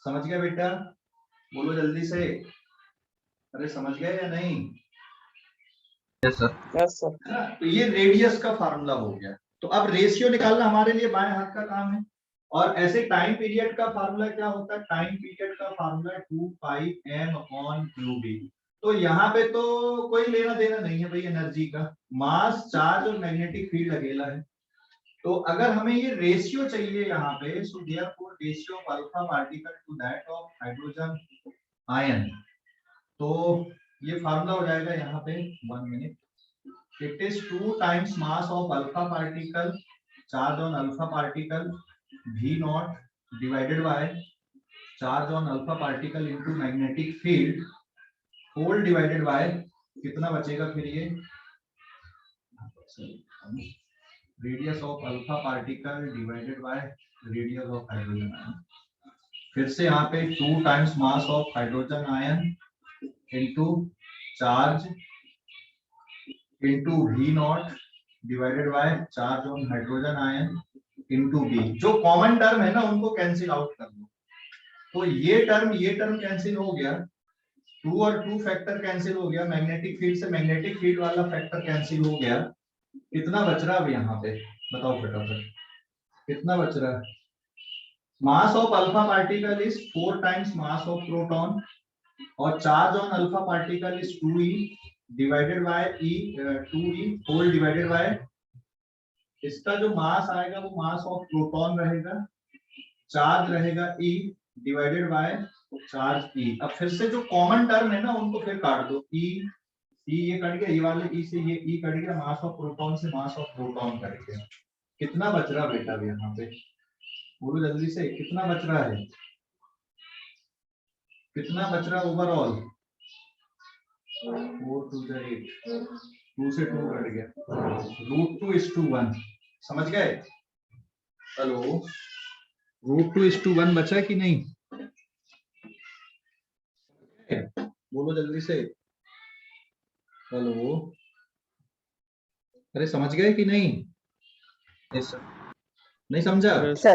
समझ गया बेटा, बोलो जल्दी से, अरे समझ गए या नहीं? Yes sir. Yes sir. है ना, तो ये रेडियस का फार्मूला हो गया। तो अब रेशियो निकालना हमारे लिए बाएं हाथ का काम है, और ऐसे टाइम पीरियड का फार्मूला क्या होता है, टाइम पीरियड का फार्मूला 2πm/qb। तो यहाँ पे तो कोई लेना देना नहीं है भाई एनर्जी का, मास, चार्ज और मैग्नेटिक फील्ड अकेला है। तो अगर हमें ये रेशियो चाहिए यहाँ पे, so therefore ratio of alpha particle to that of hydrogen ion, तो ये फार्मूला हो जाएगा यहाँ पे, 1 minute, it is 2 times mass of alpha particle, charge on alpha particle v naught divided by charge on alpha particle into magnetic field whole divided by, कितना बचेगा फिर ये, radius of alpha particle divided by radius of hydrogen ion. फिर से यहाँ पे 2 times mass of hydrogen ion into charge into v naught divided by charge on hydrogen ion into b। जो common term है ना उनको कैंसिल आउट कर दो, तो ये टर्म कैंसिल हो गया, 2 और 2 फैक्टर कैंसिल हो गया, मैग्नेटिक फील्ड से मैग्नेटिक फील्ड वाला फैक्टर कैंसिल हो गया, कितना बच रहा है यहाँ पे, बताओ फटाफट, कितना बच रहा है, mass of alpha particle is 4 times mass of proton, और charge on alpha particle is 2e divided by 2e whole divided by, इसका जो मास आएगा वो मास ऑफ प्रोटॉन रहेगा, चार्ज रहेगा e divided by charge e। अब फिर से जो कॉमन टर्म है ना उनको फिर काट दो, e ये कट गया, ये वाले e से ये e कट गया, मास ऑफ प्रोटॉन से मास ऑफ प्रोटॉन कट गया, कितना बच रहा बेटा अब यहाँ पे, बोलो जल्दी से, कितना बच रहा है, कितना बच रहा ओवरऑल, 4 to the 8, 2 से 2 कट गया, √2:1, समझ गए? हेलो, √2:1 बचा कि नहीं? बोलो जल्दी से, हेलो, अरे समझ गए कि नहीं? Yes sir. नहीं समझा? Yes,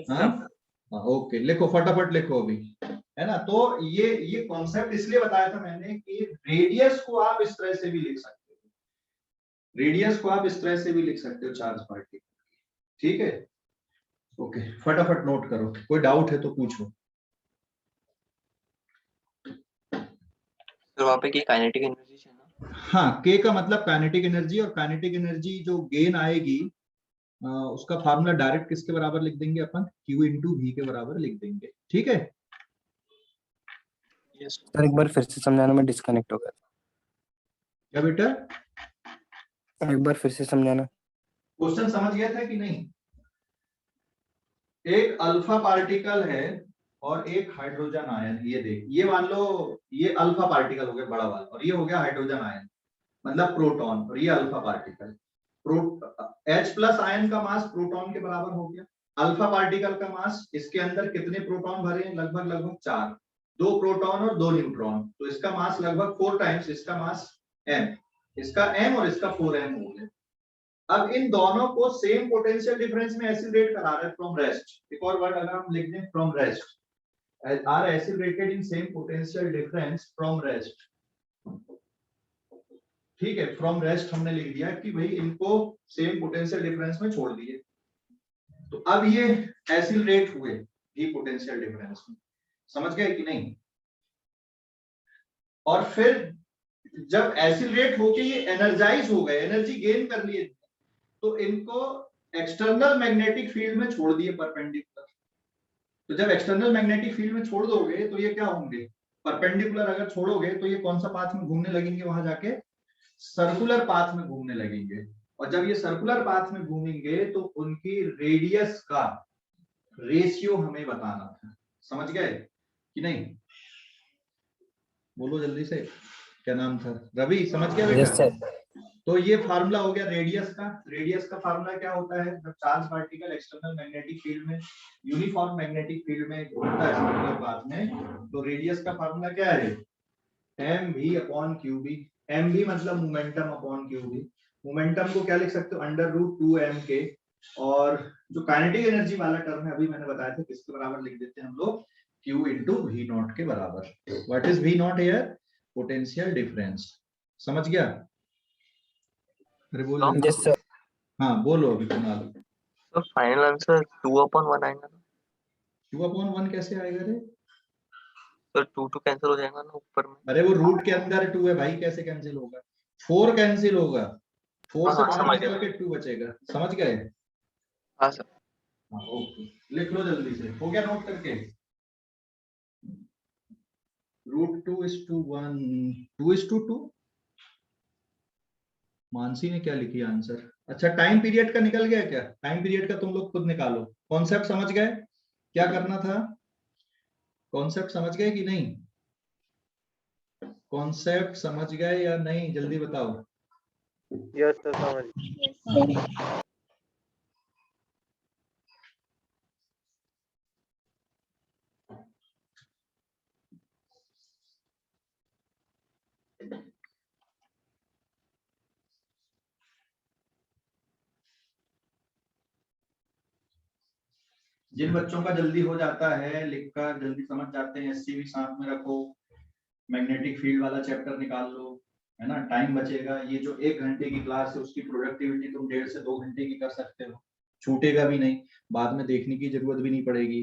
हाँ sir. ओके, लिखो फटाफट लिखो अभी, है ना? तो ये कॉन्सेप्ट इसलिए बताया था मैंने कि रेडियस को आप इस तरह से भी लिख सकते हो, रेडियस को आप इस तरह से भी लिख सकते हो चार्ज पार्टिकल, ठीक है? ओके, फटाफट नोट करो, कोई डाउट है तो पूछो। तो वहाँ पे की काइनेटिक एनर्जी है ना? हाँ, के का मतलब काइनेटिक एनर्जी, और काइनेटिक एनर्जी जो गेन आएगी उसका फार्मूला डायरेक्ट किसके बराबर लिख देंगे अपन? Q इंटू V के बराबर लिख देंगे, ठीक है? यस सर एक बार फिर से समझाना, मैं डिस्कनेक्ट हो गया क्या बेटा, था। एक बार फिर से समझाना। क्वेश्चन समझ गया था कि नहीं? एक अल्फा पार्टिकल है और एक हाइड्रोजन आयन, ये देख, ये मान लो ये अल्फा पार्टिकल हो गया बड़ा वाला, और ये हो गया हाइड्रोजन आयन मतलब प्रोटॉन, और ये alpha particle. H plus ion का मास प्रोटॉन के बराबर हो गया। अल्फा पार्टिकल का मास, इसके अंदर कितने प्रोटॉन भरे हैं? लगभग 4, 2 प्रोटॉन और 2 न्यूट्रॉन, तो इसका मास लगभग 4 टाइम्स इसका मास m, इसका m और इसका 4m हो गया। अब इन दोनों को सेम पोटेंशियल डिफरेंस में एसिलेट करा रहे हैं फ्रॉम रेस्ट। एक और वर्ड अगर हम लिख दें, from rest, are accelerated in same potential difference from rest, ठीक है? फ्रॉम रेस्ट हमने लिख दिया कि भाई इनको सेम पोटेंशियल डिफरेंस में छोड़ दिए, तो अब ये एसिलरेट हुए भी पोटेंशियल डिफरेंस में, समझ गए कि नहीं? और फिर जब एसिलरेट होके ये एनर्जाइज हो गए, एनर्जी गेन कर लिए, तो इनको एक्सटर्नल मैग्नेटिक फील्ड में छोड़ दिए परपेंडिकुलर। तो जब एक्सटर्नल मैग्नेटिक फील्ड में छोड़ दोगे तो ये क्या होंगे? परपेंडिकुलर अगर छोड़ोगे तो ये कौन सा पाथ में घूमने लगेंगे? वहां जाके सर्कुलर पाथ में घूमने लगेंगे, और जब ये सर्कुलर पाथ में घूमेंगे तो उनकी रेडियस का रेशियो हमें बताना था, समझ गए कि नहीं? बोलो जल्दी से, क्या नाम था? रवि, समझ गया यस बेटा? सर। तो ये फार्मूला हो गया रेडियस का। रेडियस का फार्मूला क्या होता है? जब charge particle external magnetic field में, यूनिफॉर्म मैग्नेटिक फील्ड में घूमता है सर्कुलर पाथ में, तो रेडियस का फार्मूला क्या है? mv upon qb। mv मतलब मोमेंटम अपॉन qb। मोमेंटम को क्या लिख सकते हो? √2m के, और जो काइनेटिक एनर्जी वाला टर्म है अभी मैंने बताया था किसके बराबर लिख देते हैं हम लोग? q इंटू वी नॉट के बराबर। What is V naught here? Potential difference, समझ गया? अरे बोल जल्दी। Yes sir. हाँ बोलो अभी कुणाल। तो फाइनल आंसर 2/1 आएगा ना? 2/1 कैसे आएगा रे? तो 2 कैंसिल हो जाएगा ना ऊपर में। अरे वो रूट के अंदर 2 है भाई, कैसे कैंसिल होगा? 4 कैंसिल होगा, 4 से हाँ बाहर समझ निकल गया। के 2 बचेगा, समझ गए? हाँ सर। हाँ ओके, लिख लो जल्दी से, हो गया नोट करके? √2:1, 2:2। मानसी ने क्या लिखी आंसर? अच्छा, टाइम पीरियड का निकल गया क्या? टाइम पीरियड का तुम लोग खुद निकालो। कॉन्सेप्ट समझ गए क्या करना था? कॉन्सेप्ट समझ गए कि नहीं? कॉन्सेप्ट समझ गए या नहीं, जल्दी बताओ। यस सर, समझ। जिन बच्चों का जल्दी हो जाता है लिखकर, जल्दी समझ जाते हैं, एससी भी साथ में रखो, मैग्नेटिक फील्ड वाला चैप्टर निकाल लो, है ना? टाइम बचेगा। ये जो 1 घंटे की क्लास है उसकी प्रोडक्टिविटी तुम 1.5 से 2 घंटे की कर सकते हो, छूटेगा भी नहीं, बाद में देखने की जरूरत भी नहीं पड़ेगी।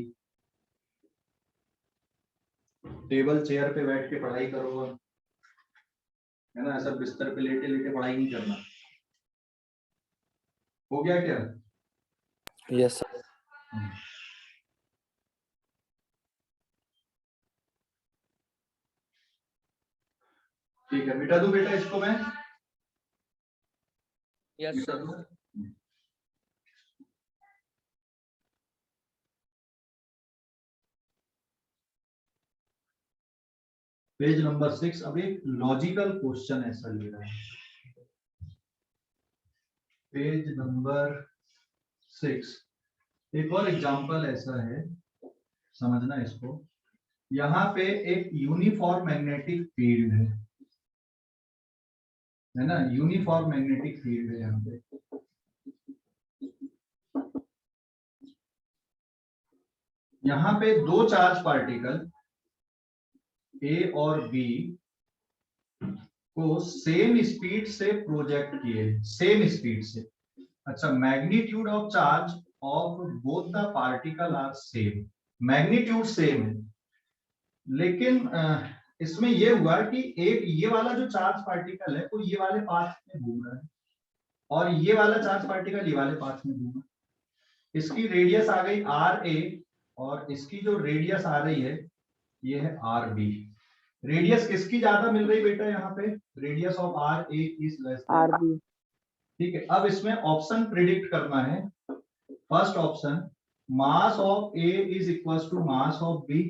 टेबल चेयर पे बैठ के पढ़ाई करो, है ना? ऐसा बिस्तर पे लेटे लेटे पढ़ाई नहीं करना। हो गया क्या? Yes sir. ठीक है, मिटा दूं बेटा इसको मैं? Yes, मिटा sir. दूं? Page number 6। अब एक लॉजिकल क्वेश्चन ऐसा ले रहा है, पेज नंबर 6। एक और एग्जांपल ऐसा है, समझना इसको। यहाँ पे एक यूनिफॉर्म मैग्नेटिक फील्ड है ना, यूनिफॉर्म मैग्नेटिक फील्ड है यहाँ पे। यहाँ पे दो चार्ज पार्टिकल ए और बी को सेम स्पीड से प्रोजेक्ट किए, सेम स्पीड से। अच्छा, magnitude of charge of both the particle are same, magnitude same है, लेकिन इसमें ये हुआ कि एक ये वाला जो चार्ज पार्टिकल है वो ये वाले पाथ में घूम रहा है, और ये वाला चार्ज पार्टिकल ये वाले पाथ में घूम रहा है। इसकी रेडियस आ गई आर ए, और इसकी जो रेडियस आ रही है ये है आर बी। रेडियस किसकी ज्यादा मिल रही बेटा यहाँ पे? Radius of R A is less than R B. ठीक है, अब इसमें ऑप्शन प्रिडिक्ट करना है। First option, mass of A is equal to mass of B,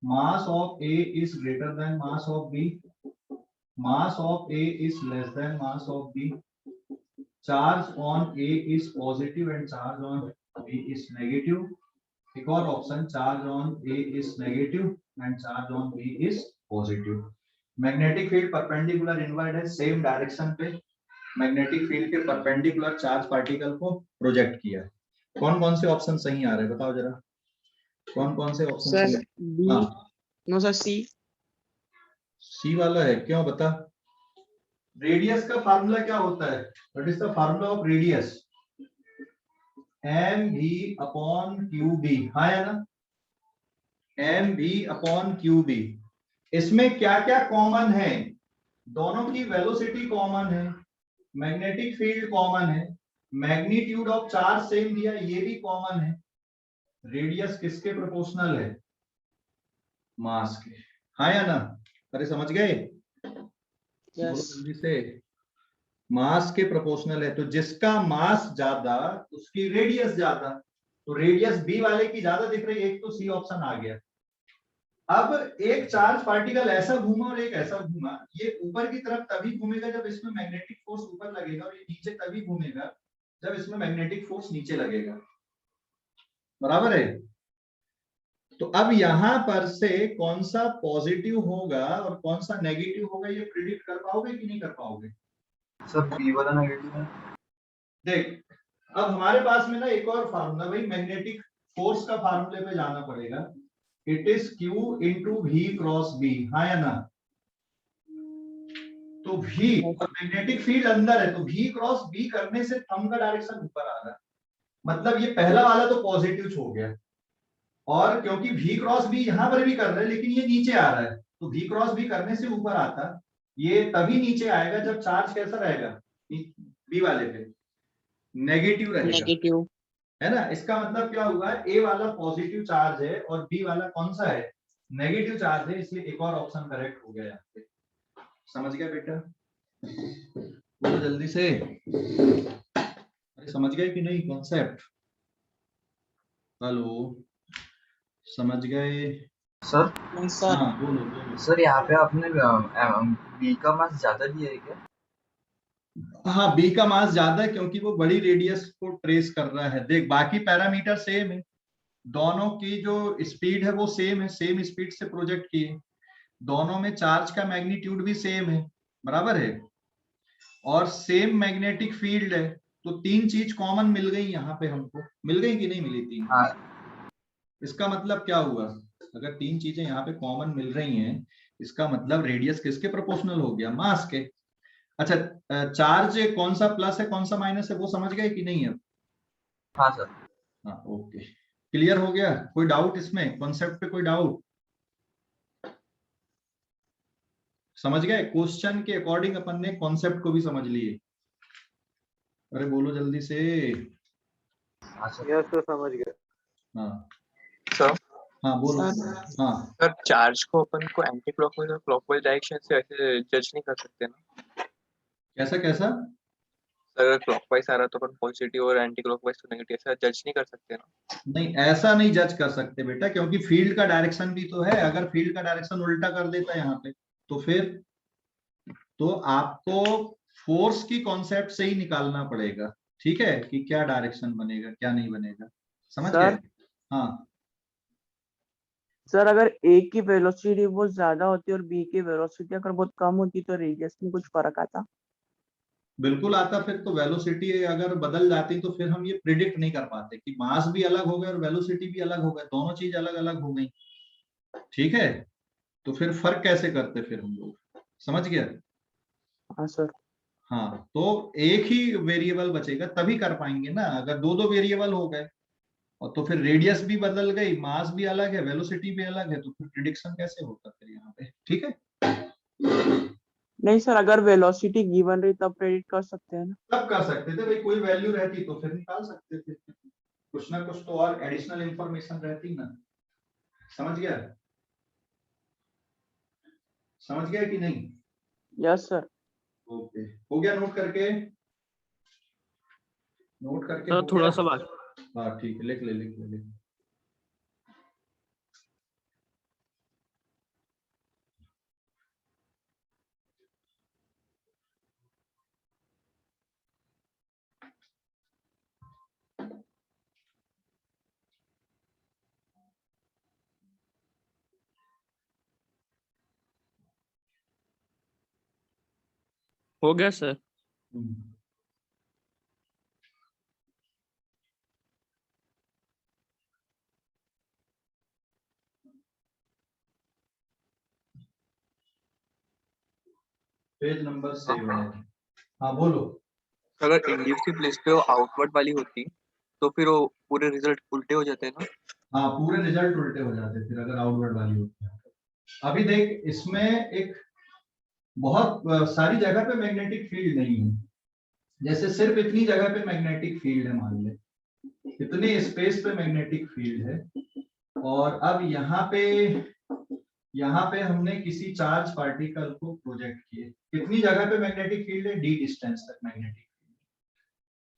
mass of A is greater than mass of B, mass of A is less than mass of B, charge on A is positive and charge on B is negative. एक और option, charge on A is negative and charge on B is positive. Magnetic field perpendicular inward है, same direction पे magnetic field के perpendicular charge particle को project किया। कौन कौन से ऑप्शन सही आ रहे हैं बताओ जरा, कौन कौन से ऑप्शन सर सही? बी, हाँ, नो सर सी। सी वाला है, क्यों बता? रेडियस का फार्मूला क्या होता है? What is the formula of radius? M V upon Q B, हाँ है ना, M V upon Q B. इसमें क्या क्या कॉमन है? दोनों की वेलोसिटी कॉमन है, मैग्नेटिक फील्ड कॉमन है, मैग्नीट्यूड ऑफ चार्ज सेम दिया, ये भी कॉमन है। रेडियस किसके प्रोपोर्शनल है? मास के, हाँ या ना? अरे समझ गए? बोलो जल्दी से। मास के प्रोपोर्शनल है, तो जिसका मास ज्यादा उसकी रेडियस ज्यादा, तो रेडियस बी वाले की ज्यादा दिख रही है, एक तो सी ऑप्शन आ गया। अब एक चार्ज पार्टिकल ऐसा घूमा और एक ऐसा घूमा, ये ऊपर की तरफ तभी घूमेगा जब इसमें मैग्नेटिक फोर्स ऊपर लगेगा, और ये नीचे तभी घूमेगा जब इसमें मैग्नेटिक फोर्स नीचे लगेगा, बराबर है? तो अब यहां पर से कौन सा पॉजिटिव होगा और कौन सा नेगेटिव होगा, ये प्रिडिक्ट कर पाओगे कि नहीं कर पाओगे? सर बी वाला नेगेटिव है। देख, अब हमारे पास में ना एक और फार्मूला, भाई मैग्नेटिक फोर्स का फार्मूले पे जाना पड़ेगा। It is Q into V cross B, हाँ या ना? तो v और मैग्नेटिक फील्ड अंदर है, तो v क्रॉस b करने से थंब का डायरेक्शन ऊपर आ रहा है, मतलब ये पहला वाला तो पॉजिटिव हो गया, और क्योंकि v क्रॉस b यहां पर भी कर रहे हैं लेकिन ये नीचे आ रहा है, तो v क्रॉस b करने से ऊपर आता, ये तभी नीचे आएगा जब चार्ज कैसा रहेगा? b वाले पे नेगेटिव रहेगा, नेगेटिव है ना? इसका मतलब क्या हुआ? ए वाला पॉजिटिव चार्ज है और बी वाला कौन सा है? नेगेटिव चार्ज है, इसलिए एक और ऑप्शन करेक्ट हो गया यहाँ पे। समझ गया बेटा? बोलो जल्दी से, अरे समझ गए कि नहीं कॉन्सेप्ट? हेलो, समझ गए? सर सर हाँ बोलो बोलो। सर यहाँ पे आपने बी का मास ज्यादा लिया है क्या? हाँ, बी का मास ज्यादा है क्योंकि वो बड़ी रेडियस को ट्रेस कर रहा है। देख, बाकी पैरामीटर सेम है, दोनों की जो स्पीड है वो सेम है, सेम स्पीड से प्रोजेक्ट किए, दोनों में चार्ज का मैग्नीट्यूड भी सेम है, बराबर है, और सेम मैग्नेटिक फील्ड है, तो तीन चीज कॉमन मिल गई यहाँ पे हमको, मिल गई कि नहीं मिली तीन? हाँ। इसका मतलब क्या हुआ? अगर तीन चीजें यहाँ पे कॉमन मिल रही हैं, इसका मतलब रेडियस किसके प्रोपोर्शनल हो गया? मास के। अच्छा, चार्ज कौन सा प्लस है कौन सा माइनस है वो समझ गए कि नहीं है? हाँ सर। हाँ ओके, क्लियर हो गया? कोई डाउट इसमें, कॉन्सेप्ट पे कोई डाउट? समझ गए? क्वेश्चन के अकॉर्डिंग अपन ने कॉन्सेप्ट को भी समझ लिए। अरे बोलो जल्दी से। हाँ सर। यस सर, समझ गए। हाँ सर हाँ बोलो। हाँ सर चार्ज को अपन को एंटी क्लॉकवाइज और क्लॉकवाइज डायरेक्शन से ऐसे जज नहीं कर सकते ना? कैसा कैसा? सर अगर क्लॉकवाइज आ रहा है तो अपन पॉजिटिव और एंटी क्लॉकवाइज तो नेगेटिव ऐसा जज नहीं कर सकते ना। नहीं, ऐसा नहीं जज कर सकते बेटा, क्योंकि फील्ड का डायरेक्शन भी तो है। अगर फील्ड का डायरेक्शन उल्टा कर देता है यहाँ पे, तो फिर तो आपको फोर्स की कॉन्सेप्ट से ही निकालना पड़ेगा, ठीक है, कि क्या डायरेक्शन बनेगा क्या नहीं बनेगा। समझ गए? सर हाँ सर अगर ए की वेलोसिटी बहुत ज्यादा होती है और बी की वेलोसिटी अगर बहुत कम होती तो रेडियस में कुछ फर्क आता? बिल्कुल आता। फिर तो वेलोसिटी अगर बदल जाती तो फिर हम ये प्रिडिक्ट नहीं कर पाते कि मास भी अलग हो गया और वेलोसिटी भी अलग हो गया, दोनों चीज अलग अलग हो गई, ठीक है। तो फिर फर्क कैसे करते फिर हम लोग, समझ गया? हाँ सर। हाँ, तो एक ही वेरिएबल बचेगा तभी कर पाएंगे ना। अगर दो दो वेरिएबल हो गए और तो फिर रेडियस भी बदल गई, मास भी अलग है, वेलोसिटी भी अलग है, तो फिर प्रिडिक्शन कैसे होता फिर यहाँ पे, ठीक है। नहीं सर, अगर वेलोसिटी गिवन रही तब प्रेडिक्ट कर सकते हैं ना? तब कर सकते थे भाई, कोई वैल्यू रहती तो फिर निकाल सकते थे, कुछ ना कुछ तो और एडिशनल इंफॉर्मेशन रहती ना। समझ गया? समझ गया कि नहीं? Yes sir. ओके, हो गया नोट करके? नोट करके सर हो थोड़ा गया? सा बाकी। हाँ ठीक है, लिख ले लिख ले लिख ले। हो गया सर। Page number 7। हाँ बोलो। अगर इंड्यूस की प्लेस पे वो आउटवर्ड वाली होती तो फिर वो पूरे रिजल्ट उल्टे हो जाते हैं ना। हाँ, पूरे रिजल्ट उल्टे हो जाते फिर अगर आउटवर्ड वाली होती है। अभी देख, इसमें एक बहुत सारी जगह पे मैग्नेटिक फील्ड नहीं है। जैसे सिर्फ इतनी जगह पे मैग्नेटिक फील्ड है, मान ले इतने स्पेस पे मैग्नेटिक फील्ड है, और अब यहाँ पे हमने किसी चार्ज पार्टिकल को प्रोजेक्ट किए। कितनी जगह पे मैग्नेटिक फील्ड है? डी डिस्टेंस तक मैग्नेटिक फील्ड,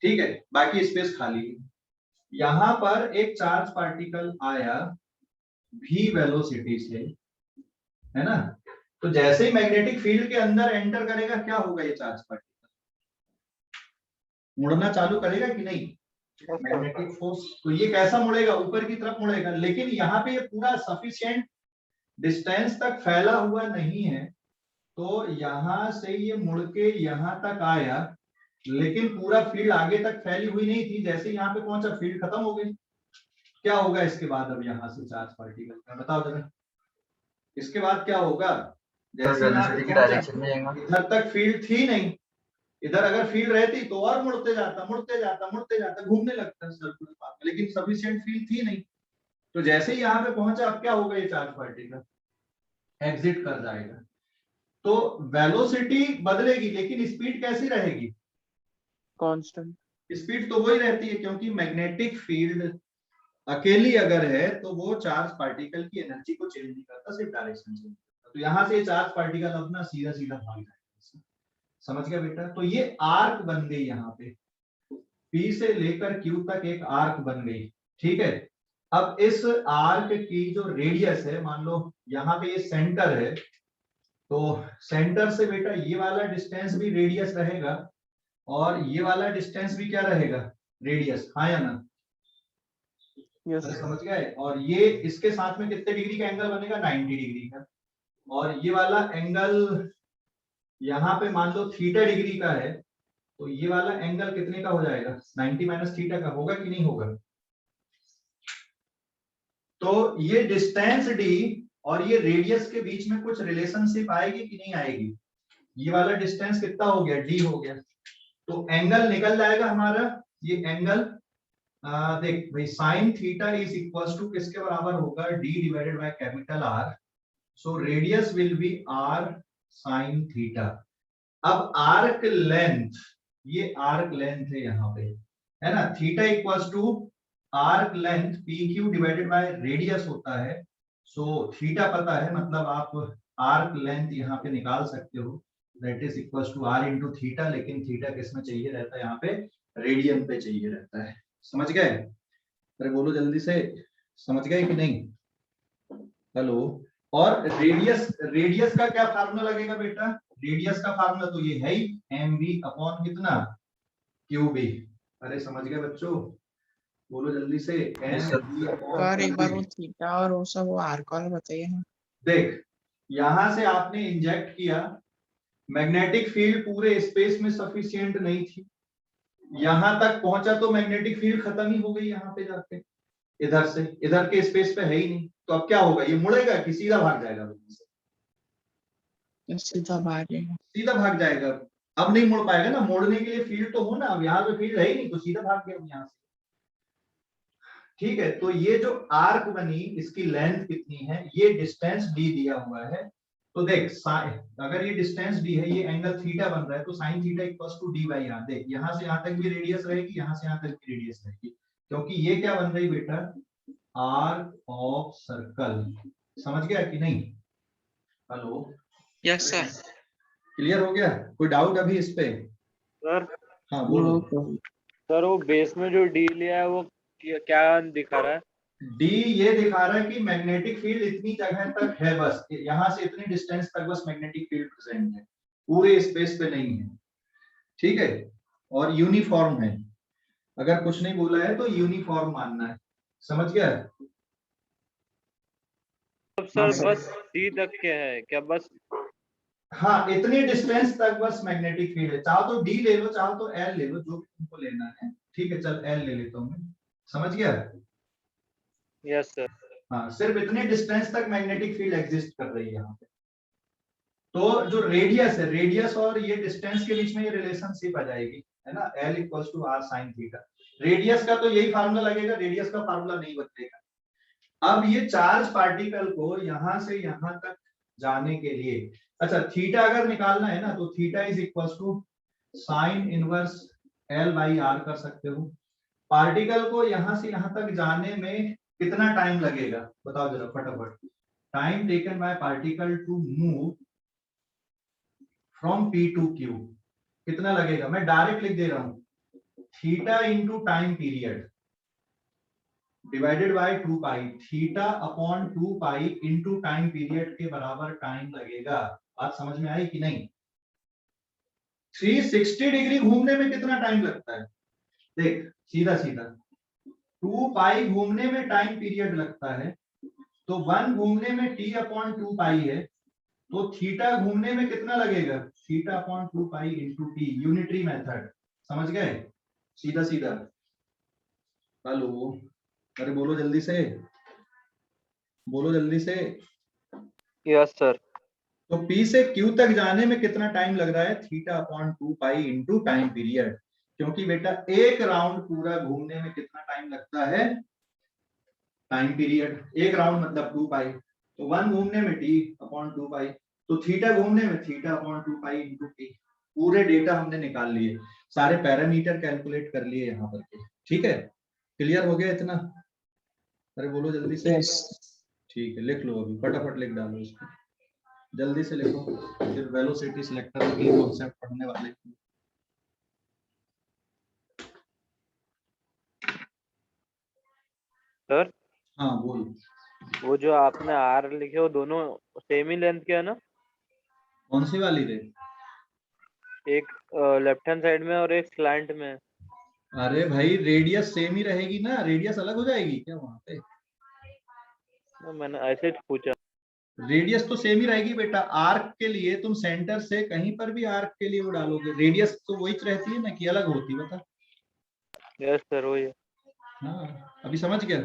ठीक है, बाकी स्पेस खाली है। यहाँ पर एक चार्ज पार्टिकल आया v वेलोसिटी से, है ना। तो जैसे ही मैग्नेटिक फील्ड के अंदर एंटर करेगा, क्या होगा? ये चार्ज पार्टिकल मुड़ना चालू करेगा कि नहीं? Magnetic force. तो ये कैसा मुड़ेगा? ऊपर की तरफ मुड़ेगा। लेकिन यहाँ पे ये पूरा सफिशिएंट डिस्टेंस तक फैला हुआ नहीं है, तो यहां से ये मुड़ के यहां तक आया, लेकिन पूरा फील्ड आगे तक फैली हुई नहीं थी। जैसे यहाँ पे पहुंचा, फील्ड खत्म हो गई। क्या होगा इसके बाद? अब यहाँ से चार्ज पार्टिकल का बताओ जरा, इसके बाद क्या होगा? जैसे यहाँ पे पहुंचा, इधर तक फील्ड थी नहीं। इधर अगर फील्ड रहती तो और मुड़ते जाता मुड़ते जाता मुड़ते जाता, घूमने लगता सर्कुलर पाथ में, लेकिन सफिशिएंट फील्ड थी नहीं। तो जैसे ही यहाँ पे पहुंचा, अब क्या होगा? ये चार्ज पार्टिकल एग्जिट कर जाएगा। तो वेलोसिटी बदलेगी, लेकिन स्पीड कैसी रहेगी? कांस्टेंट। स्पीड तो वही रहती है, क्योंकि मैग्नेटिक फील्ड अकेली अगर है तो वो चार्ज पार्टिकल की एनर्जी को चेंज नहीं करता, सिर्फ डायरेक्शन चेंज करता। तो यहाँ से चार्ज पार्टिकल अपना सीधा सीधा भाग जाएगा। समझ गया बेटा? तो ये आर्क बन गई, यहाँ पे P से लेकर Q तक एक आर्क बन गई, ठीक है। अब इस आर्क की जो रेडियस है, मान लो यहाँ पे ये सेंटर है, तो सेंटर से बेटा ये वाला डिस्टेंस भी रेडियस रहेगा, और ये वाला डिस्टेंस भी क्या रहेगा? रेडियस, हाँ या ना? यस। समझ गए? और ये इसके साथ में कितने डिग्री का एंगल बनेगा? 90 डिग्री का। और ये वाला एंगल यहाँ पे मान लो थीटा डिग्री का है, तो ये वाला एंगल कितने का हो जाएगा? 90 माइनस थीटा का होगा कि नहीं होगा? तो ये डिस्टेंस d और ये रेडियस के बीच में कुछ रिलेशनशिप आएगी कि नहीं आएगी? ये वाला डिस्टेंस कितना हो गया? d हो गया। तो एंगल निकल जाएगा हमारा, ये एंगल देख भाई, sine theta is equal to किसके बराबर होगा? d divided by capital R। So radius will be r sine theta. अब आर्क लेंथ, ये आर्क लेंथ है यहाँ पे, है ना। Theta equal to arc length PQ divided by radius होता है। सो थीटा पता है, मतलब आप आर्क लेंथ यहाँ पे निकाल सकते हो, that is equal to r into theta, लेकिन थीटा किस में चाहिए रहता है, यहाँ पे रेडियन पे चाहिए रहता है। समझ गए? अरे बोलो जल्दी से, समझ गए कि नहीं? हेलो। और रेडियस, रेडियस का क्या फार्मूला लगेगा बेटा? रेडियस का फार्मूला तो ये है ही, एम वी अपॉन कितना, क्यू बी। अरे समझ गए बच्चों? बोलो जल्दी से, एम वी अपॉन सर एक बार वो क्यू बी। थीटा और वो सब वो आर का वाला बताइए ना। देख, यहां से आपने इंजेक्ट किया, मैग्नेटिक फील्ड पूरे स्पेस में सफिशिएंट नहीं थी, यहां तक पहुंचा तो मैग्नेटिक फील्ड खत्म ही हो गई यहाँ पे जाके, इधर से इधर के स्पेस पे है ही नहीं, तो अब क्या होगा, ये मुड़ेगा कि सीधा भाग जाएगा? सीधा बाहर जाएगा। सीधा भाग जाएगा। अब नहीं मुड़ पाएगा ना, मोड़ने के लिए फील्ड तो हो ना, अब यहाँ पे फील्ड है ही नहीं, तो सीधा भाग गया यहाँ से। ठीक है, तो ये जो आर्क बनी, इसकी लेंथ कितनी है, ये डिस्टेंस डी दिया हुआ है। तो देख, अगर ये डिस्टेंस डी है, ये एंगल थीटा बन रहा है, तो sine theta equals to D by R. देख, यहाँ से यहाँ तक भी रेडियस रहेगी, यहाँ से यहाँ तक भी रेडियस रहेगी, क्योंकि ये क्या बन रही बेटा, आर्क ऑफ सर्कल। समझ गया कि नहीं? Hello, yes sir. क्लियर हो गया? कोई डाउट अभी इस पे? सर हाँ बोलो। सर वो बेस में जो डी लिया है वो क्या दिखा रहा है? डी ये दिखा रहा है कि मैग्नेटिक फील्ड इतनी जगह तक है, बस यहां से इतनी डिस्टेंस तक बस मैग्नेटिक फील्ड प्रेजेंट है, पूरे स्पेस पे नहीं है। ठीक है, और यूनिफॉर्म है, अगर कुछ नहीं बोला है तो यूनिफॉर्म मानना है। समझ गया? तो सर बस डी तक क्या है क्या, बस? हाँ, इतनी डिस्टेंस तक बस मैग्नेटिक फील्ड है, चाहो तो डी ले लो, चाहो तो एल ले लो, जो तुमको लेना है। ठीक है, चल एल ले लेता हूँ मैं। समझ गया? Yes sir. हाँ, सिर्फ इतने डिस्टेंस तक मैग्नेटिक फील्ड एग्जिस्ट कर रही है यहाँ पे। तो जो रेडियस है, रेडियस और ये डिस्टेंस के बीच में ये रिलेशनशिप आ जाएगी, है ना, L equals to R sine theta. Radius का तो यही फार्मूला लगेगा, रेडियस का फार्मूला नहीं बदलेगा। अब ये चार्ज पार्टिकल को यहां से यहां तक जाने के लिए, अच्छा थीटा अगर निकालना है ना, तो theta is equals to sine inverse L by R कर सकते हो। पार्टिकल को यहां से यहां तक जाने में कितना टाइम लगेगा, बताओ जरा फटाफट। Time taken by particle to move from P to Q कितना लगेगा, मैं डायरेक्ट लिख दे रहा हूं, theta into time period divided by 2 pi, theta upon 2 pi into time period के बराबर टाइम लगेगा। बात समझ में आई कि नहीं? 360 डिग्री घूमने में कितना टाइम लगता है, देख सीधा सीधा 2 पाई घूमने में टाइम पीरियड लगता है, तो 1 घूमने में t अपॉन 2 पाई है, तो थीटा घूमने में कितना लगेगा, theta upon 2 pi into T, unitary method. समझ गए? सीधा सीधा। हेलो, अरे बोलो जल्दी से, बोलो जल्दी से। Yes sir. तो P से Q तक जाने में कितना टाइम लग रहा है, theta upon 2 pi into time period, क्योंकि बेटा एक राउंड पूरा घूमने में कितना टाइम लगता है, टाइम पीरियड, एक राउंड मतलब 2 पाई, तो 1 घूमने में t अपॉन 2 पाई, तो थीटा घूमने में theta upon 2 pi into T. पूरे डेटा हमने निकाल लिए, सारे पैरामीटर कैलकुलेट कर लिए यहाँ पर के। ठीक है, क्लियर हो गया इतना? अरे बोलो जल्दी से। ठीक है, लिख लो अभी फटाफट लिख डालो इसको, जल्दी से लिखो, फिर वेलोसिटी सिलेक्टर की कॉन्सेप्ट पढ़ने वाले। सर हाँ बोल। वो जो आपने आर लिखे वो दोनों सेम ही लेंथ के है ना? कौन सी वाली रे? एक लेफ्ट हैंड साइड में और एक स्लैंट में। अरे भाई रेडियस सेम ही रहेगी ना, रेडियस अलग हो जाएगी क्या वहां पे? मैंने ऐसे ही पूछा। रेडियस तो सेम ही रहेगी बेटा, आर्क के लिए तुम सेंटर से कहीं पर भी आर्क के लिए वो डालोगे, रेडियस तो वही रहती है ना कि अलग होती, बता। यस सर वही है। हाँ, अभी समझ गया?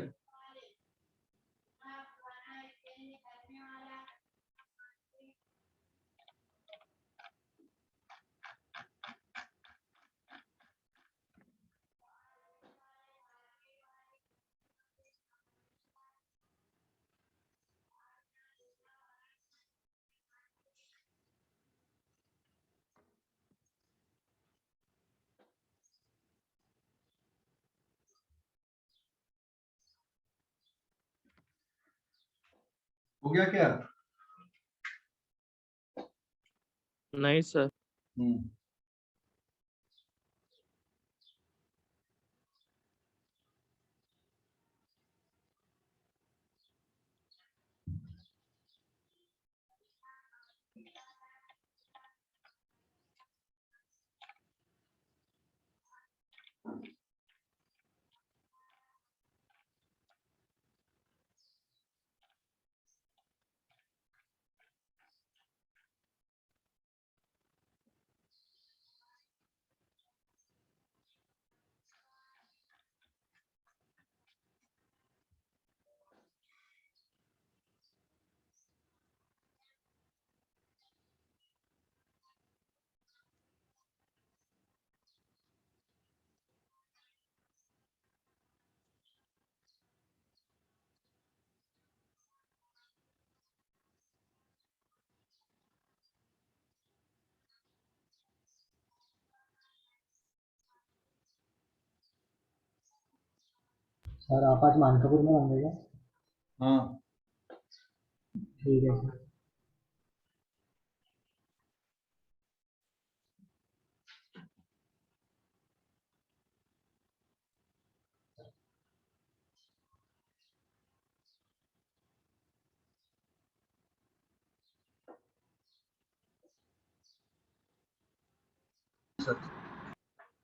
हो गया क्या? नहीं सर। सर आप आज मानकापुर में होंगे क्या? हाँ ठीक है सर।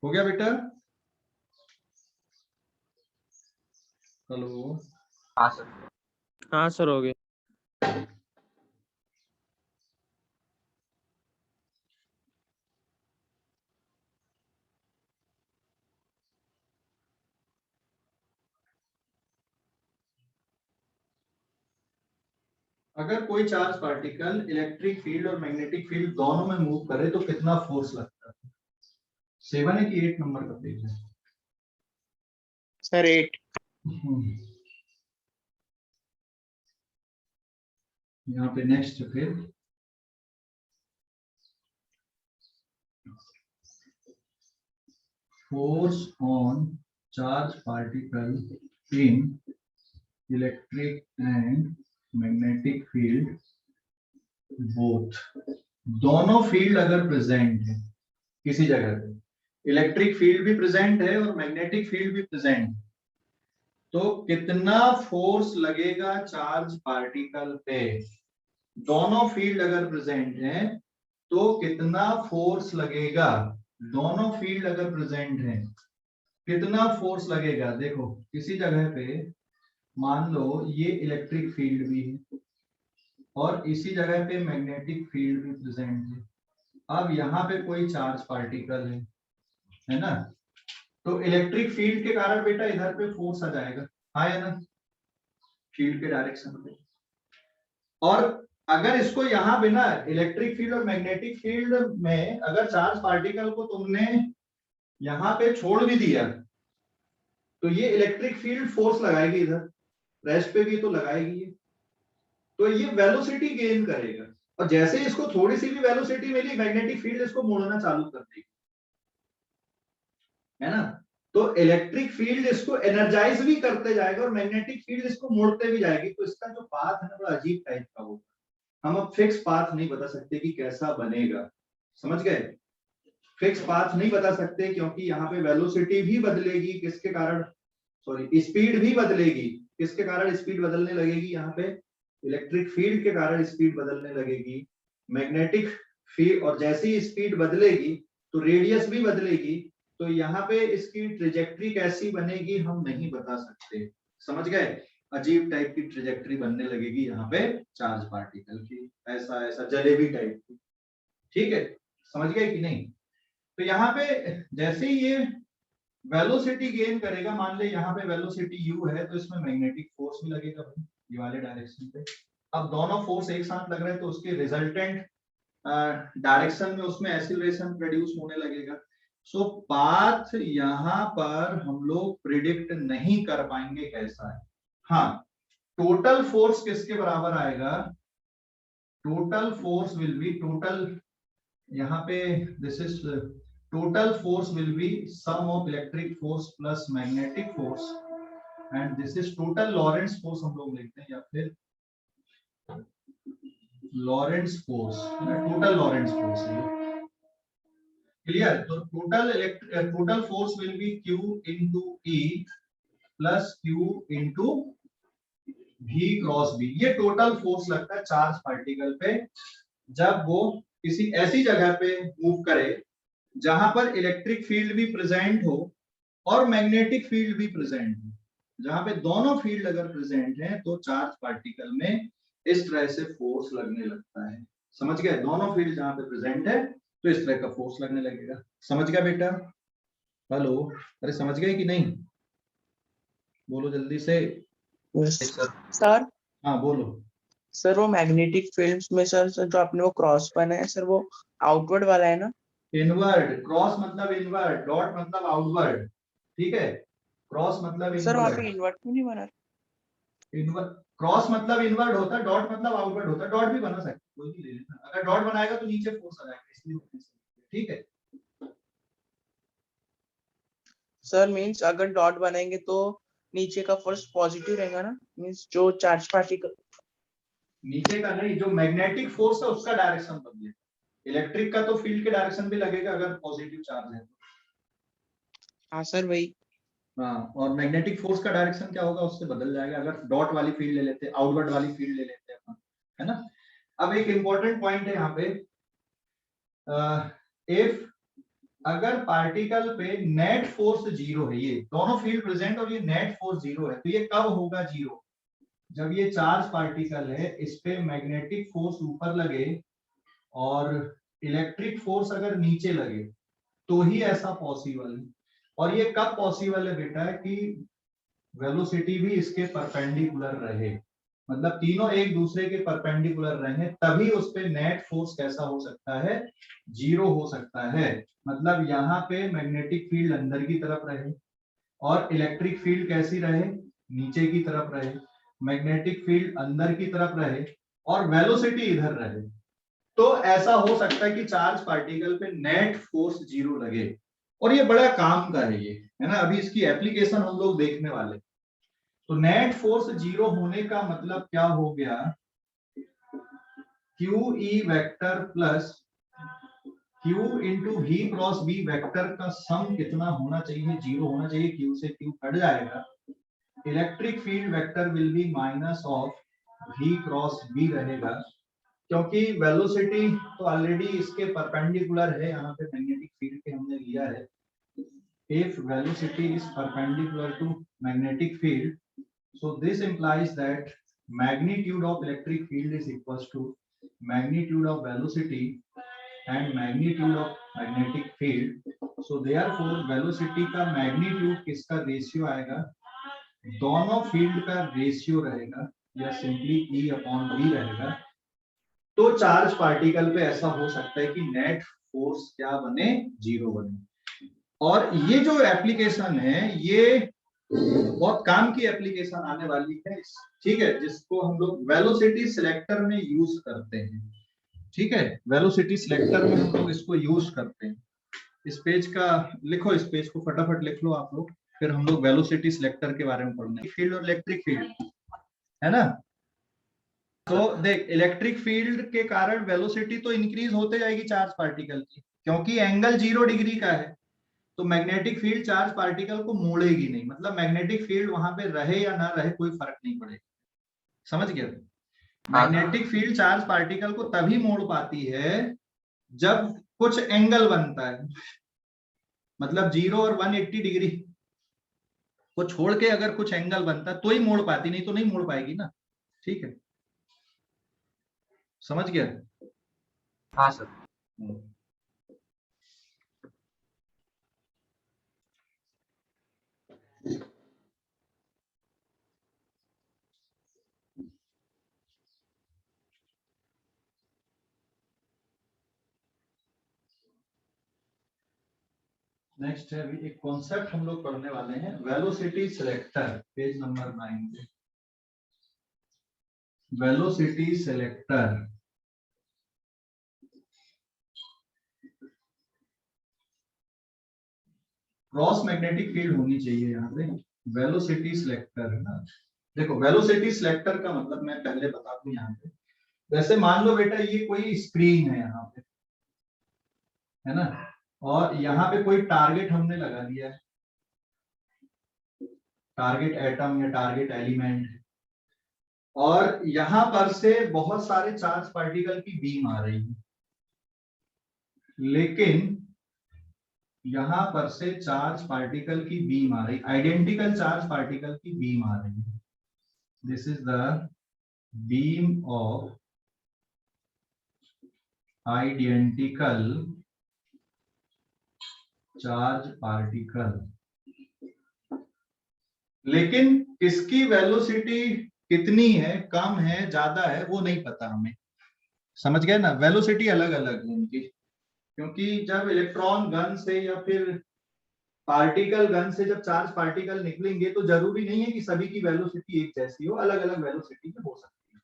हो गया बेटा? हेलो हाँ सर। हाँ सर हो गया। अगर कोई चार्ज पार्टिकल इलेक्ट्रिक फील्ड और मैग्नेटिक फील्ड दोनों में मूव करे तो कितना फोर्स लगता है? 7 है कि 8 नंबर का पेज है? सर 8। यहाँ पे नेक्स्ट फिर force on charge particle in electric and magnetic field both. दोनों फील्ड अगर प्रेजेंट है किसी जगह पे, इलेक्ट्रिक फील्ड भी प्रेजेंट है और मैग्नेटिक फील्ड भी प्रेजेंट है, तो कितना फोर्स लगेगा चार्ज पार्टिकल पे? दोनों फील्ड अगर प्रेजेंट है तो कितना फोर्स लगेगा? दोनों फील्ड अगर प्रेजेंट है कितना फोर्स लगेगा? देखो किसी जगह पे मान लो ये इलेक्ट्रिक फील्ड भी है और इसी जगह पे मैग्नेटिक फील्ड भी प्रेजेंट है। अब यहाँ पे कोई चार्ज पार्टिकल है ना, तो इलेक्ट्रिक फील्ड के कारण बेटा इधर पे फोर्स आ जाएगा, हाँ या ना, फील्ड के डायरेक्शन पे। और अगर इसको यहाँ पे ना इलेक्ट्रिक फील्ड और मैग्नेटिक फील्ड में अगर चार्ज पार्टिकल को तुमने यहाँ पे छोड़ भी दिया तो ये इलेक्ट्रिक फील्ड फोर्स लगाएगी, इधर रेस्ट पे भी तो लगाएगी ये, तो ये वेलोसिटी गेन करेगा और जैसे ही इसको थोड़ी सी भी वेलोसिटी मिली मैग्नेटिक फील्ड इसको मोड़ना चालू कर देगी, है ना। तो इलेक्ट्रिक फील्ड इसको एनर्जाइज भी करते जाएगा और मैग्नेटिक फील्ड इसको मोड़ते भी जाएगी। तो इसका जो पाथ है ना बड़ा अजीब टाइप का होगा। हम अब फिक्स पाथ नहीं बता सकते कि कैसा बनेगा, समझ गए? फिक्स पाथ नहीं बता सकते क्योंकि यहाँ पे वेलोसिटी भी बदलेगी, किसके कारण? सॉरी, स्पीड भी बदलेगी। किसके कारण स्पीड बदलने लगेगी? यहाँ पे इलेक्ट्रिक फील्ड के कारण स्पीड बदलने लगेगी, मैग्नेटिक फील्ड, और जैसे ही स्पीड बदलेगी तो रेडियस भी बदलेगी। तो यहाँ पे इसकी ट्रेजेक्ट्री कैसी बनेगी हम नहीं बता सकते, समझ गए? अजीब टाइप की ट्रेजेक्ट्री बनने लगेगी यहाँ पे चार्ज पार्टिकल की, ऐसा ऐसा जलेबी टाइप की, ठीक है, समझ गए कि नहीं? तो यहाँ पे जैसे ही ये वेलोसिटी गेन करेगा, मान ले यहाँ पे वेलोसिटी u है तो इसमें मैग्नेटिक फोर्स भी लगेगा भाई ये वाले डायरेक्शन पे। अब दोनों फोर्स एक साथ लग रहे हैं तो उसके रिजल्टेंट डायरेक्शन में उसमें एक्सीलरेशन प्रोड्यूस होने लगेगा। सो पाथ यहाँ पर हम लोग प्रिडिक्ट नहीं कर पाएंगे कैसा है। हाँ, टोटल फोर्स किसके बराबर आएगा? Total force will be total, यहाँ पे this is total force will be sum of electric force plus magnetic force and this is total Lorentz force हम लोग लिखते हैं, या फिर लॉरेंट्ज फोर्स है ना, टोटल लॉरेंट्ज फोर्स है। क्लियर? तो total force will be Q into E plus Q into V cross B। ये टोटल फोर्स लगता है चार्ज पार्टिकल पे जब वो किसी ऐसी जगह पे मूव करे जहां पर इलेक्ट्रिक फील्ड भी प्रेजेंट हो और मैग्नेटिक फील्ड भी प्रेजेंट हो। जहां पे दोनों फील्ड अगर प्रेजेंट हैं तो चार्ज पार्टिकल में इस तरह से फोर्स लगने लगता है। समझ गए? दोनों फील्ड जहां पे प्रेजेंट है तो इस तरह का फोर्स लगने लगेगा। समझ गया बेटा? हेलो, अरे समझ गए कि नहीं? बोलो जल्दी से। सर हाँ बोलो। सर वो मैग्नेटिक फील्ड्स में सर जो आपने वो क्रॉस बनाया है सर वो आउटवर्ड वाला है ना? इनवर्ड, क्रॉस मतलब इनवर्ड, डॉट मतलब आउटवर्ड। ठीक है, क्रॉस मतलब सर वहाँ पे इनवर्ड। इन्वर्ट क्यों नहीं बना? इनवर्ड, क्रॉस मतलब इनवर्ड होता है, डॉट मतलब आउटवर्ड होता है। डॉट भी बना सकते हैं, कोई भी ले लेना। अगर डॉट बनाएगा तो नीचे फोर्स आ जाएगा, इसलिए। ठीक है, सर मींस अगर डॉट बनाएंगे तो नीचे का फोर्स पॉजिटिव रहेगा ना? मींस जो चार्ज पार्टिकल नीचे का नहीं, जो मैग्नेटिक फोर्स है उसका डायरेक्शन बदलेगा। इलेक्ट्रिक का तो फील्ड के डायरेक्शन भी लगेगा अगर पॉजिटिव चार्ज है। हाँ सर वही। हाँ, और मैग्नेटिक फोर्स का डायरेक्शन क्या होगा उससे बदल जाएगा अगर डॉट वाली फील्ड ले लेते, आउटवर्ड वाली फील्ड ले लेते हैं अपन, है ना। अब एक इंपॉर्टेंट पॉइंट है यहाँ पे, इफ अगर पार्टिकल पे नेट फोर्स जीरो है, ये दोनों फील्ड प्रेजेंट और ये नेट फोर्स जीरो है, तो ये कब होगा जीरो? जब ये चार्ज पार्टिकल है इस पे मैग्नेटिक फोर्स ऊपर लगे और इलेक्ट्रिक फोर्स अगर नीचे लगे तो ही ऐसा पॉसिबल है। और ये कब पॉसिबल है बेटा? कि वेलोसिटी भी इसके परपेंडिकुलर रहे, मतलब तीनों एक दूसरे के परपेंडिकुलर रहे, तभी उस पे नेट फोर्स कैसा हो सकता है? जीरो हो सकता है। मतलब यहाँ पे मैग्नेटिक फील्ड अंदर की तरफ रहे और इलेक्ट्रिक फील्ड कैसी रहे? नीचे की तरफ रहे। मैग्नेटिक फील्ड अंदर की तरफ रहे और वेलोसिटी इधर रहे, तो ऐसा हो सकता है कि चार्ज पार्टिकल पे नेट फोर्स जीरो लगे। और ये बड़ा काम का है, ये है ना। अभी इसकी एप्लीकेशन हम लोग देखने वाले। तो नेट फोर्स जीरो होने का मतलब क्या हो गया? Q E vector plus Q into V cross B vector का सम कितना होना चाहिए? जीरो होना चाहिए। क्यू से क्यू कट जाएगा। Electric field vector will be minus of V cross B रहेगा, क्योंकि वेलोसिटी तो ऑलरेडी इसके परपेंडिकुलर है। यहाँ पे मैग्नेटिक फील्ड के हमने लिया है। If velocity is perpendicular to magnetic field, so this implies that magnitude of electric field is equals to magnitude of velocity and magnitude of magnetic field. So therefore velocity का magnitude किसका ratio आएगा? दोनों field का ratio रहेगा या simply E upon V रहेगा। तो charge particle पे ऐसा हो सकता है कि नेट फोर्स क्या बने? जीरो बने। और ये जो एप्लीकेशन है ये बहुत काम की एप्लीकेशन आने वाली है, ठीक है, जिसको हम लोग वेलोसिटी सिलेक्टर में यूज करते हैं। ठीक है, वेलोसिटी सिलेक्टर में हम लोग इसको यूज करते हैं। इस पेज का लिखो, इस पेज को फटाफट लिख लो आप लोग, फिर हम लोग वेलोसिटी सिलेक्टर के बारे में पढ़ने। फील्ड और इलेक्ट्रिक फील्ड है ना। तो देख, इलेक्ट्रिक फील्ड के कारण वेलोसिटी तो इंक्रीज होते जाएगी चार्ज पार्टिकल की, क्योंकि एंगल 0 डिग्री का है। तो मैग्नेटिक फील्ड चार्ज पार्टिकल को मोड़ेगी नहीं, मतलब मैग्नेटिक फील्ड वहां पे रहे या ना रहे कोई फर्क नहीं पड़ेगा। समझ गया? मैग्नेटिक फील्ड चार्ज पार्टिकल को तभी मोड़ पाती है जब कुछ एंगल बनता है, मतलब 0 और 180 डिग्री को छोड़ के अगर कुछ एंगल बनता है तो ही मोड़ पाती, नहीं तो नहीं मोड़ पाएगी ना। ठीक है, समझ गया? हाँ सर। नेक्स्ट है, अभी एक कॉन्सेप्ट हम लोग पढ़ने वाले हैं, वेलोसिटी सिलेक्टर, पेज नंबर 9 पे। Velocity selector, cross magnetic field होनी चाहिए यहाँ पे। वेलोसिटी सिलेक्टर है ना। देखो, वेलोसिटी सिलेक्टर का मतलब मैं पहले बता दूं यहाँ पे, वैसे मान लो बेटा ये कोई स्क्रीन है यहाँ पे, है ना, और यहाँ पे कोई टारगेट हमने लगा दिया है, टारगेट एटम या टारगेट एलिमेंट, और यहां पर से बहुत सारे चार्ज पार्टिकल की बीम आ रही है, लेकिन यहां पर से चार्ज पार्टिकल की बीम आ रही, आइडेंटिकल चार्ज पार्टिकल की बीम आ रही है। This is the beam of identical charge particle, लेकिन किसकी वेलोसिटी कितनी है, कम है, ज्यादा है, वो नहीं पता हमें। समझ गए ना, वेलोसिटी अलग अलग है उनकी, क्योंकि जब इलेक्ट्रॉन गन से या फिर पार्टिकल गन से जब चार्ज पार्टिकल निकलेंगे तो जरूरी नहीं है कि सभी की वेलोसिटी एक जैसी हो, अलग अलग वेलोसिटी में हो सकती है।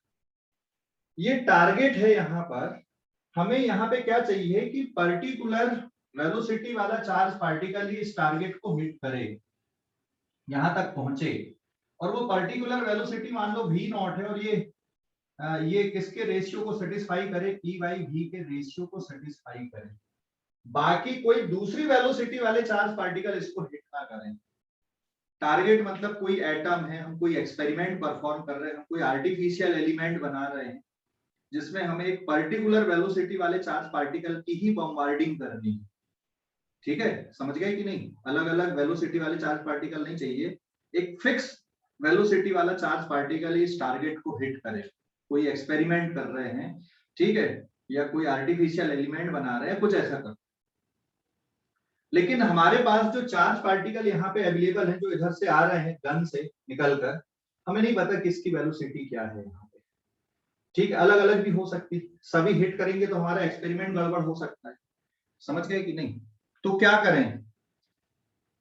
ये टारगेट है यहाँ पर, हमें यहाँ पे क्या चाहिए कि पर्टिकुलर वेलोसिटी वाला चार्ज पार्टिकल ही इस टारगेट को हिट करे, यहां तक पहुंचे, और वो पर्टिकुलर वेलोसिटी मान लो v नॉट है, और ये किसके रेशियो को सेटिस्फाई करे, E बाई V के रेशियो को सेटिस्फाई करे, बाकी कोई दूसरी वेलोसिटी वाले चार्ज पार्टिकल इसको हिट ना करें। टारगेट मतलब कोई एटम है, हम कोई एक्सपेरिमेंट परफॉर्म कर रहे हैं, हम कोई आर्टिफिशियल एलिमेंट बना रहे हैं जिसमें हमें एक पर्टिकुलर वेलोसिटी वाले चार्ज पार्टिकल की ही बॉम्बार्डिंग करनी है। ठीक है, समझ गए कि नहीं, अलग अलग वेलोसिटी वाले चार्ज पार्टिकल नहीं चाहिए, एक फिक्स वेलोसिटी वाला चार्ज पार्टिकल इस टारगेट को हिट करे। कोई एक्सपेरिमेंट कर रहे हैं, ठीक है, या कोई आर्टिफिशियल एलिमेंट बना रहे हैं, कुछ ऐसा कर, लेकिन हमारे पास जो चार्ज पार्टिकल यहाँ पे अवेलेबल है, जो इधर से आ रहे हैं गन से निकलकर, हमें नहीं पता किसकी वेलोसिटी क्या है यहाँ पे। ठीक है, अलग अलग भी हो सकती, सभी हिट करेंगे तो हमारा एक्सपेरिमेंट गड़बड़ हो सकता है। समझ गए कि नहीं, तो क्या करें,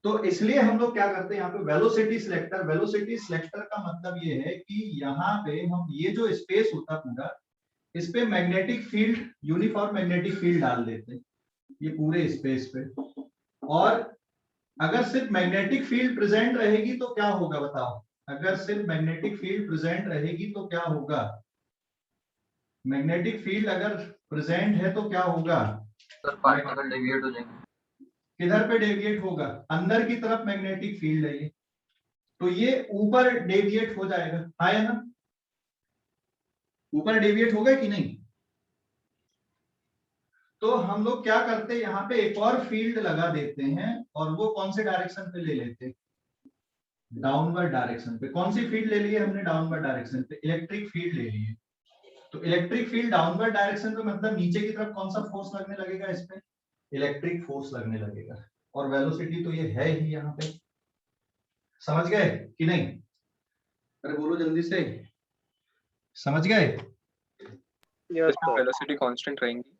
तो इसलिए हम लोग क्या करते हैं यहाँ पे वेलोसिटी सिलेक्टर। वेलोसिटी सिलेक्टर का मतलब ये है कि यहाँ पे हम ये जो स्पेस होता पूरा, इस पे magnetic field, uniform magnetic field डाल देते हैं ये पूरे स्पेस पे, और अगर सिर्फ मैग्नेटिक फील्ड प्रेजेंट रहेगी तो क्या होगा बताओ, अगर सिर्फ मैग्नेटिक फील्ड प्रेजेंट रहेगी तो क्या होगा, मैग्नेटिक फील्ड अगर प्रेजेंट है तो क्या होगा, सर पार्टिकल डेविएट हो जाएंगे। किधर पे डेविएट होगा, अंदर की तरफ मैग्नेटिक फील्ड है ये, तो ये ऊपर डेविएट हो जाएगा, हाँ या ना, ऊपर डेविएट होगा कि नहीं। तो हम लोग क्या करते हैं, यहाँ पे एक और फील्ड लगा देते हैं, और वो कौन से डायरेक्शन पे ले लेते हैं, डाउनवर्ड डायरेक्शन पे। कौन सी फील्ड ले ली है हमने डाउनवर्ड डायरेक्शन पे, इलेक्ट्रिक फील्ड ले ली है। तो इलेक्ट्रिक फील्ड डाउनवर्ड डायरेक्शन पे मतलब नीचे की तरफ कौन सा फोर्स लगने लगेगा, इस पे इलेक्ट्रिक फोर्स लगने लगेगा, और वेलोसिटी तो ये है ही यहाँ पे। समझ गए कि नहीं, अरे बोलो जल्दी से, समझ गए। Yes sir. वेलोसिटी कांस्टेंट रहेंगी।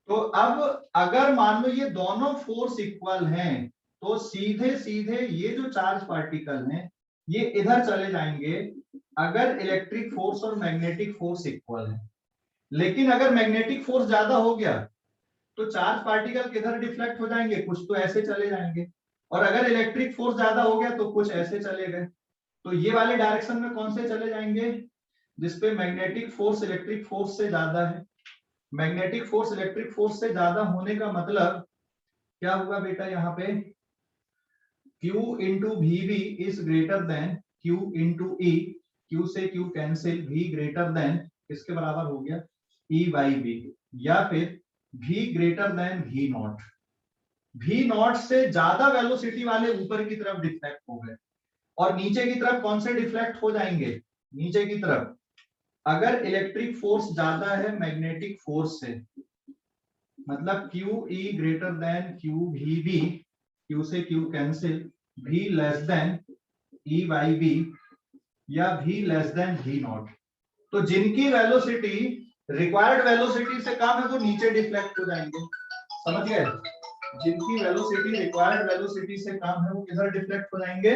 तो अब अगर मान लो ये दोनों फोर्स इक्वल हैं, तो सीधे सीधे ये जो चार्ज पार्टिकल हैं ये इधर चले जाएंगे, अगर इलेक्ट्रिक फोर्स और मैग्नेटिक फोर्स इक्वल है। लेकिन अगर मैग्नेटिक फोर्स ज्यादा हो गया तो चार्ज पार्टिकल किधर डिफ्लेक्ट हो जाएंगे, कुछ तो ऐसे चले जाएंगे, और अगर इलेक्ट्रिक फोर्स ज्यादा हो गया तो कुछ ऐसे चले गए। तो ये वाले डायरेक्शन में कौन से चले जाएंगे, जिसपे मैग्नेटिक फोर्स इलेक्ट्रिक फोर्स से ज्यादा है। मैग्नेटिक फोर्स इलेक्ट्रिक फोर्स से ज्यादा होने का मतलब क्या हुआ बेटा, यहाँ पे Q into VV is greater then Q into E, Q से Q cancel, V greater than किसके बराबर हो गया, E बाई V, या फिर V greater than V not. V not से ज्यादा वेलोसिटी वाले ऊपर की तरफ डिफ्लेक्ट हो गए, और नीचे की तरफ कौन से डिफ्लेक्ट हो जाएंगे, नीचे की तरफ अगर इलेक्ट्रिक फोर्स ज्यादा है मैग्नेटिक फोर्स से, मतलब QE greater than QVB, Q से Q cancel, V less than E by V, या V less than V not. तो जिनकी वेलोसिटी रिक्वायर्ड वेलोसिटी से कम है वो नीचे डिफ्लेक्ट हो जाएंगे। समझ गए, जिनकी वेलोसिटी रिक्वायर्ड वेलोसिटी से कम है वो किधर डिफ्लेक्ट हो जाएंगे,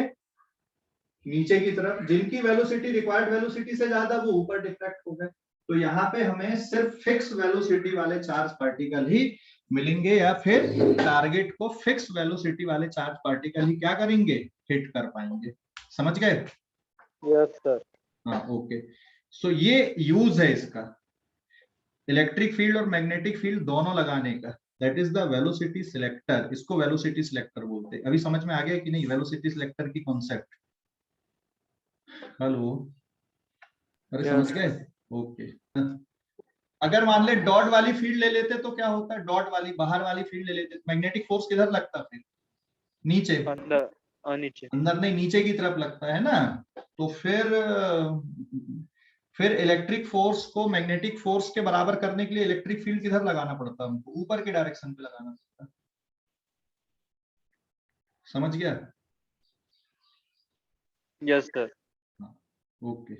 नीचे की तरफ। जिनकी वेलोसिटी रिक्वायर्ड वेलोसिटी से ज्यादा वो ऊपर डिफ्लेक्ट हो गए। तो यहाँ पे हमें सिर्फ फिक्स वेलोसिटी वाले चार्ज पार्टिकल ही मिलेंगे, या फिर टारगेट को फिक्स वेलोसिटी वाले चार्ज पार्टिकल ही क्या करेंगे, हिट कर पाएंगे। समझ गए, यस सर। हाँ ओके। सो ये यूज है इसका, इलेक्ट्रिक फील्ड और मैग्नेटिक फील्ड दोनों लगाने का, that is the velocity selector. इसको वेलोसिटी सिलेक्टर बोलते हैं। अभी समझ में आ गया कि नहीं वेलोसिटी सिलेक्टर की कॉन्सेप्ट? हेलो, अरे समझ Yes. गए? ओके। अगर मान ले डॉट वाली फील्ड ले लेते तो क्या होता है, डॉट वाली बाहर वाली फील्ड ले लेते, मैग्नेटिक फोर्स किधर लगता फिर? नीचे, अंदर नीचे। अंदर नहीं, नीचे की तरफ लगता है ना। तो फिर इलेक्ट्रिक फोर्स को मैग्नेटिक फोर्स के बराबर करने के लिए इलेक्ट्रिक फील्ड किधर लगाना पड़ता है हमको? ऊपर के डायरेक्शन पे लगाना पड़ता है। समझ गया? Yes sir. ओके।